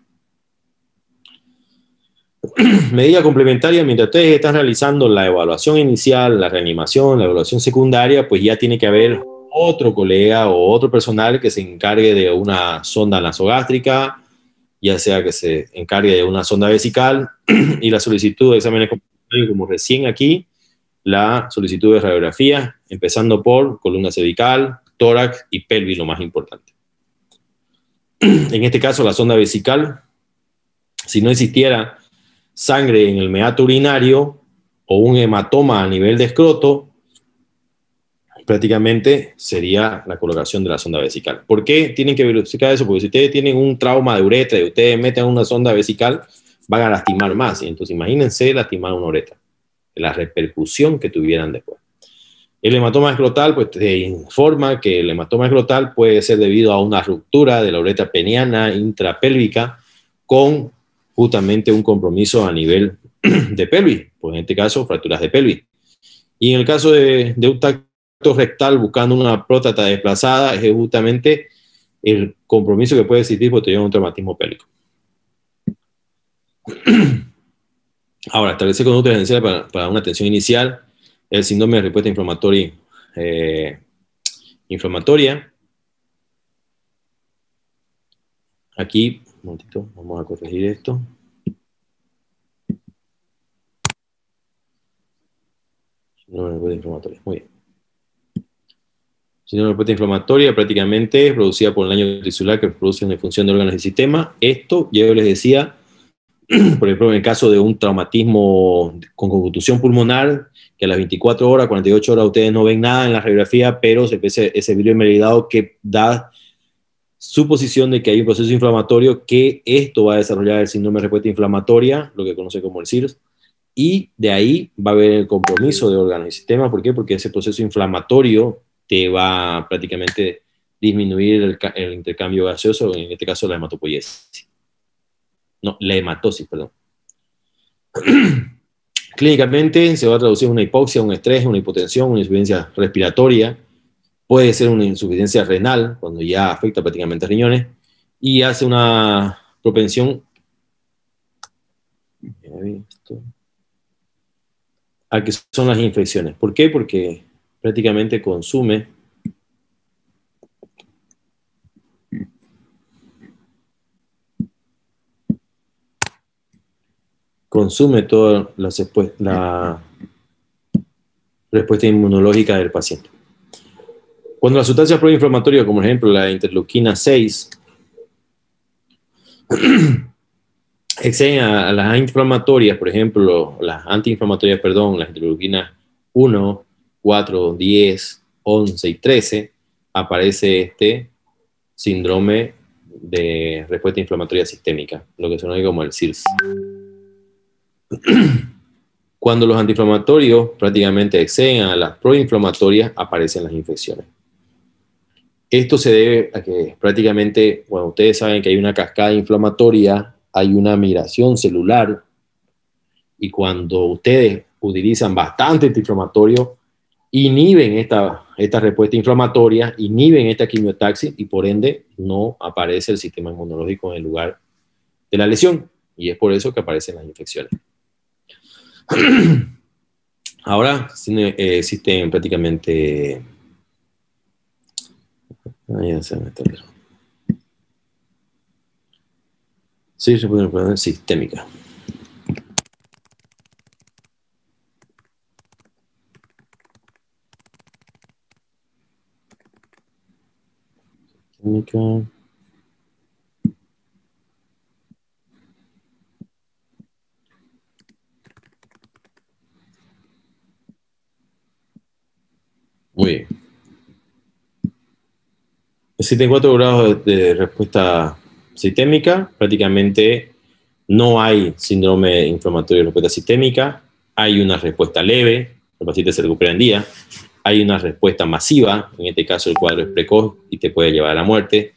Medida complementaria: mientras ustedes están realizando la evaluación inicial, la reanimación, la evaluación secundaria, pues ya tiene que haber otro colega o otro personal que se encargue de una sonda nasogástrica, ya sea que se encargue de una sonda vesical, y la solicitud de exámenes complementarios, como recién aquí, la solicitud de radiografía, empezando por columna cervical, tórax y pelvis, lo más importante. En este caso, la sonda vesical, si no existiera sangre en el meato urinario o un hematoma a nivel de escroto, prácticamente sería la colocación de la sonda vesical. ¿Por qué tienen que verificar eso? Porque si ustedes tienen un trauma de uretra y ustedes meten una sonda vesical, van a lastimar más. Entonces imagínense lastimar una uretra, la repercusión que tuvieran después. El hematoma escrotal, pues te informa que el hematoma escrotal puede ser debido a una ruptura de la uretra peniana intrapélvica con justamente un compromiso a nivel de pelvis, pues en este caso fracturas de pelvis. Y en el caso de un tracto rectal buscando una próstata desplazada es justamente el compromiso que puede existir por tener un traumatismo pélvico. Ahora, establecer conductas esenciales para una atención inicial, el síndrome de respuesta inflamatoria. Aquí, un momentito, vamos a corregir esto. Síndrome de respuesta inflamatoria, muy bien. Síndrome de respuesta inflamatoria prácticamente es producida por el daño tisular que produce una disfunción de órganos y sistema. Esto, yo les decía, por ejemplo, en el caso de un traumatismo con contusión pulmonar, que a las 24 horas, 48 horas ustedes no ven nada en la radiografía, pero se ve ese vidrio esmerilado que da suposición de que hay un proceso inflamatorio, que esto va a desarrollar el síndrome de respuesta inflamatoria, lo que conoce como el SIRS, y de ahí va a haber el compromiso de órganos y sistema. ¿Por qué? Porque ese proceso inflamatorio te va a prácticamente disminuir el intercambio gaseoso, en este caso la hematopoiesis. No, la hematosis, perdón. Clínicamente se va a traducir una hipoxia, un estrés, una hipotensión, una insuficiencia respiratoria, puede ser una insuficiencia renal, cuando ya afecta prácticamente a riñones, y hace una propensión a que son las infecciones. ¿Por qué? Porque prácticamente consume toda la respuesta inmunológica del paciente. Cuando las sustancias proinflamatorias, como por ejemplo la interleuquina 6, exceden a las antiinflamatorias, por ejemplo, las antiinflamatorias, perdón, las interleuquinas 1, 4, 10, 11 y 13, aparece este síndrome de respuesta inflamatoria sistémica, lo que se conoce como el SIRS. Cuando los antiinflamatorios prácticamente exceden a las proinflamatorias, aparecen las infecciones. Esto se debe a que prácticamente, bueno, ustedes saben que hay una cascada inflamatoria, hay una migración celular, y cuando ustedes utilizan bastante antiinflamatorio, inhiben esta respuesta inflamatoria, inhiben esta quimiotaxis, y por ende no aparece el sistema inmunológico en el lugar de la lesión, y es por eso que aparecen las infecciones. Ahora existen prácticamente... ya se me está olvidando. Sí, se puede poner sistémica. Sistémica. Muy bien. Existen 4 grados de respuesta sistémica. Prácticamente no hay síndrome inflamatorio de respuesta sistémica. Hay una respuesta leve, el paciente se recupera en día. Hay una respuesta masiva, en este caso el cuadro es precoz y te puede llevar a la muerte.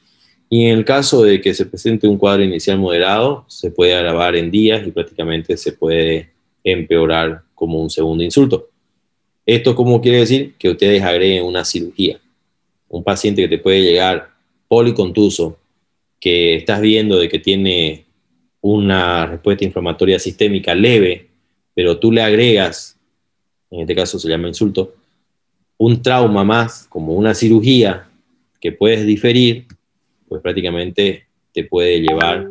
Y en el caso de que se presente un cuadro inicial moderado, se puede agravar en días y prácticamente se puede empeorar como un segundo insulto. ¿Esto cómo quiere decir? Que ustedes agreguen una cirugía. Un paciente que te puede llegar policontuso, que estás viendo de que tiene una respuesta inflamatoria sistémica leve, pero tú le agregas, en este caso se llama insulto, un trauma más, como una cirugía que puedes diferir, pues prácticamente te puede llevar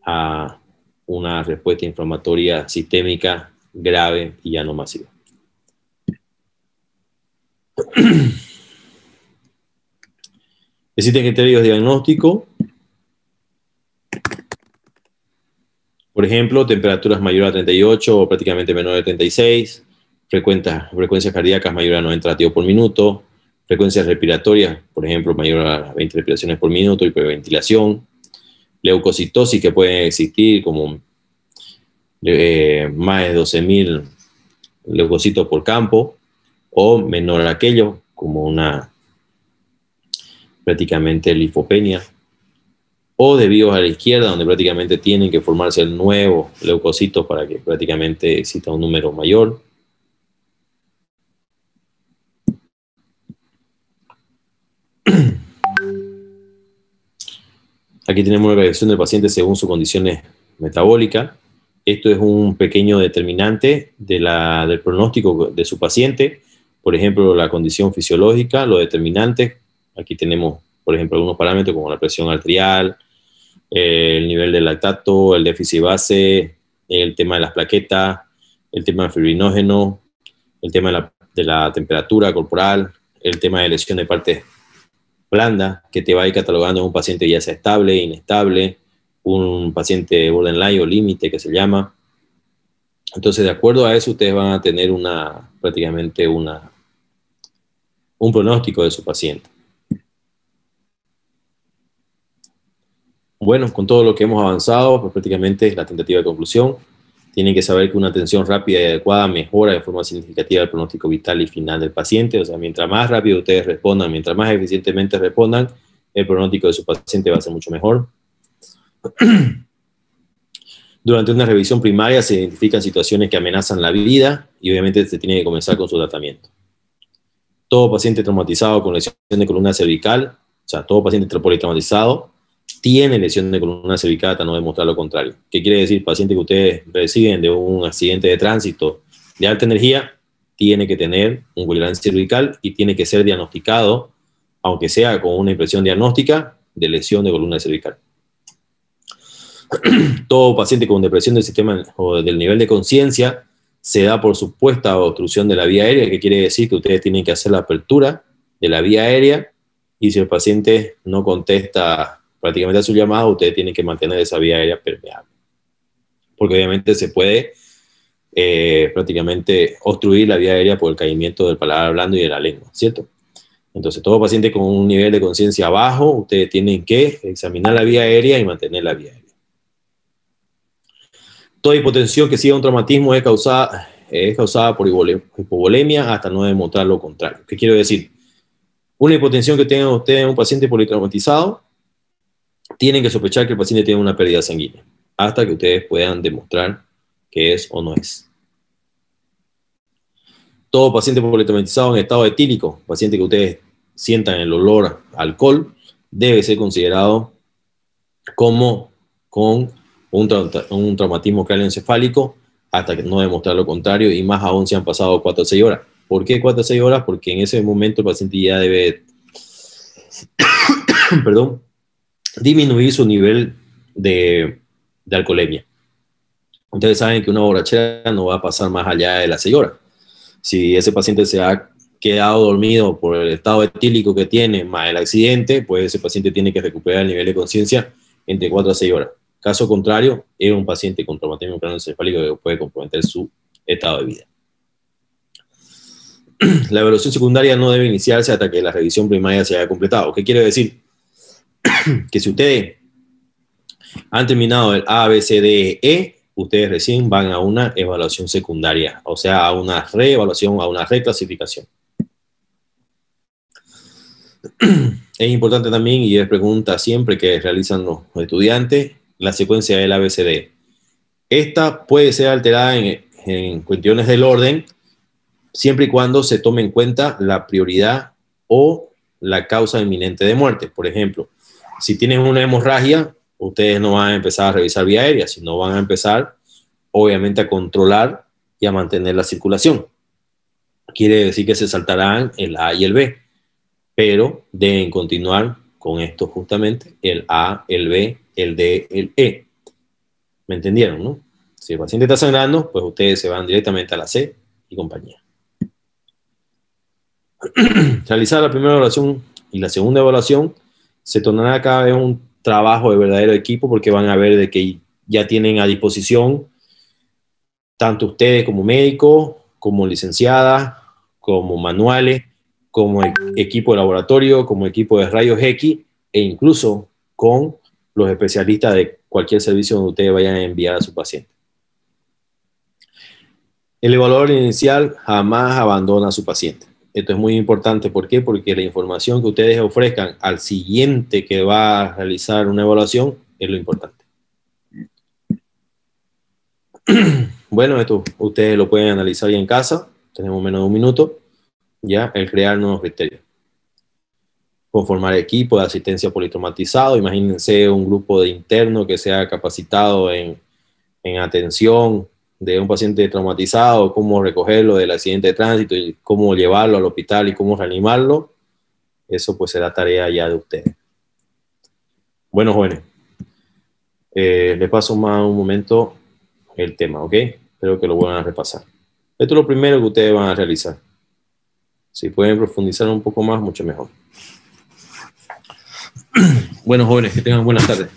a una respuesta inflamatoria sistémica grave y ya no masiva. Existen criterios de diagnóstico. Por ejemplo, temperaturas mayores a 38 o prácticamente menores a 36, frecuencias cardíacas mayores a 90 latidos por minuto, frecuencias respiratorias, por ejemplo, mayor a 20 respiraciones por minuto, hiperventilación, leucocitosis que pueden existir como más de 12.000 leucocitos por campo, o menor a aquello, como una prácticamente linfopenia, o de BIOS a la izquierda, donde prácticamente tienen que formarse nuevos leucocitos para que prácticamente exista un número mayor. Aquí tenemos la evaluación del paciente según sus condiciones metabólicas. Esto es un pequeño determinante del pronóstico de su paciente. Por ejemplo, la condición fisiológica, los determinantes. Aquí tenemos, por ejemplo, algunos parámetros como la presión arterial, el nivel de lactato, el déficit base, el tema de las plaquetas, el tema del fibrinógeno, el tema de la temperatura corporal, el tema de lesión de partes blandas, que te va a ir catalogando en un paciente ya sea estable, inestable, un paciente borderline o límite que se llama. Entonces, de acuerdo a eso, ustedes van a tener prácticamente un pronóstico de su paciente. Bueno, con todo lo que hemos avanzado, pues prácticamente la tentativa de conclusión. Tienen que saber que una atención rápida y adecuada mejora de forma significativa el pronóstico vital y final del paciente. O sea, mientras más rápido ustedes respondan, mientras más eficientemente respondan, el pronóstico de su paciente va a ser mucho mejor. Durante una revisión primaria se identifican situaciones que amenazan la vida y obviamente se tiene que comenzar con su tratamiento. Todo paciente traumatizado con lesión de columna cervical, o sea, todo paciente politraumatizado, tiene lesión de columna cervical hasta no demostrar lo contrario. ¿Qué quiere decir? Paciente que ustedes reciben de un accidente de tránsito de alta energía, tiene que tener un Willebrand cervical y tiene que ser diagnosticado, aunque sea con una impresión diagnóstica, de lesión de columna cervical. Todo paciente con depresión del sistema o del nivel de conciencia se da por supuesta obstrucción de la vía aérea, que quiere decir que ustedes tienen que hacer la apertura de la vía aérea y si el paciente no contesta prácticamente a su llamado, ustedes tienen que mantener esa vía aérea permeable. Porque obviamente se puede prácticamente obstruir la vía aérea por el caimiento del paladar blando y de la lengua, ¿cierto? Entonces, todo paciente con un nivel de conciencia bajo, ustedes tienen que examinar la vía aérea y mantener la vía aérea. Toda hipotensión que siga un traumatismo es causada por hipovolemia hasta no demostrar lo contrario. ¿Qué quiero decir? Una hipotensión que tengan ustedes en un paciente politraumatizado, tienen que sospechar que el paciente tiene una pérdida sanguínea, hasta que ustedes puedan demostrar que es o no es. Todo paciente politraumatizado en estado etílico, paciente que ustedes sientan el olor a alcohol, debe ser considerado como con un traumatismo cráneoencefálico hasta que no demostrar lo contrario, y más aún si han pasado 4 o 6 horas. ¿Por qué 4 o 6 horas? Porque en ese momento el paciente ya debe perdón, disminuir su nivel de alcoholemia. Ustedes saben que una borrachera no va a pasar más allá de las 6 horas. Si ese paciente se ha quedado dormido por el estado etílico que tiene más el accidente, pues ese paciente tiene que recuperar el nivel de conciencia entre 4 a 6 horas. Caso contrario, es un paciente con traumatismo cráneoencefálico que puede comprometer su estado de vida. La evaluación secundaria no debe iniciarse hasta que la revisión primaria se haya completado. ¿Qué quiere decir? Que si ustedes han terminado el A, B, C, D, E, ustedes recién van a una evaluación secundaria, o sea, a una reevaluación, a una reclasificación. Es importante también, y es pregunta siempre que realizan los estudiantes, la secuencia del ABCD. Esta puede ser alterada en cuestiones del orden, siempre y cuando se tome en cuenta la prioridad o la causa inminente de muerte. Por ejemplo, si tienen una hemorragia, ustedes no van a empezar a revisar vía aérea, sino van a empezar, obviamente, a controlar y a mantener la circulación. Quiere decir que se saltarán el A y el B, pero deben continuar con esto justamente, el A, el B, el D, el E. ¿Me entendieron, no? Si el paciente está sangrando, pues ustedes se van directamente a la C y compañía. Realizar la primera evaluación y la segunda evaluación se tornará cada vez un trabajo de verdadero equipo, porque van a ver de que ya tienen a disposición tanto ustedes como médicos, como licenciadas, como manuales, como equipo de laboratorio, como equipo de rayos X, e incluso con los especialistas de cualquier servicio donde ustedes vayan a enviar a su paciente. El evaluador inicial jamás abandona a su paciente. Esto es muy importante. ¿Por qué? Porque la información que ustedes ofrezcan al siguiente que va a realizar una evaluación es lo importante. Bueno, esto ustedes lo pueden analizar ya en casa. Tenemos menos de un minuto. Ya, el crear nuevos criterios. conformar equipo de asistencia politraumatizado. Imagínense un grupo de internos que sea capacitado en atención de un paciente traumatizado, cómo recogerlo del accidente de tránsito y cómo llevarlo al hospital y cómo reanimarlo. Eso pues será tarea ya de ustedes. Bueno, jóvenes, les paso más un momento el tema, ¿ok? Espero que lo vuelvan a repasar. Esto es lo primero que ustedes van a realizar. Si pueden profundizar un poco más, mucho mejor. Bueno, jóvenes, que tengan buenas tardes.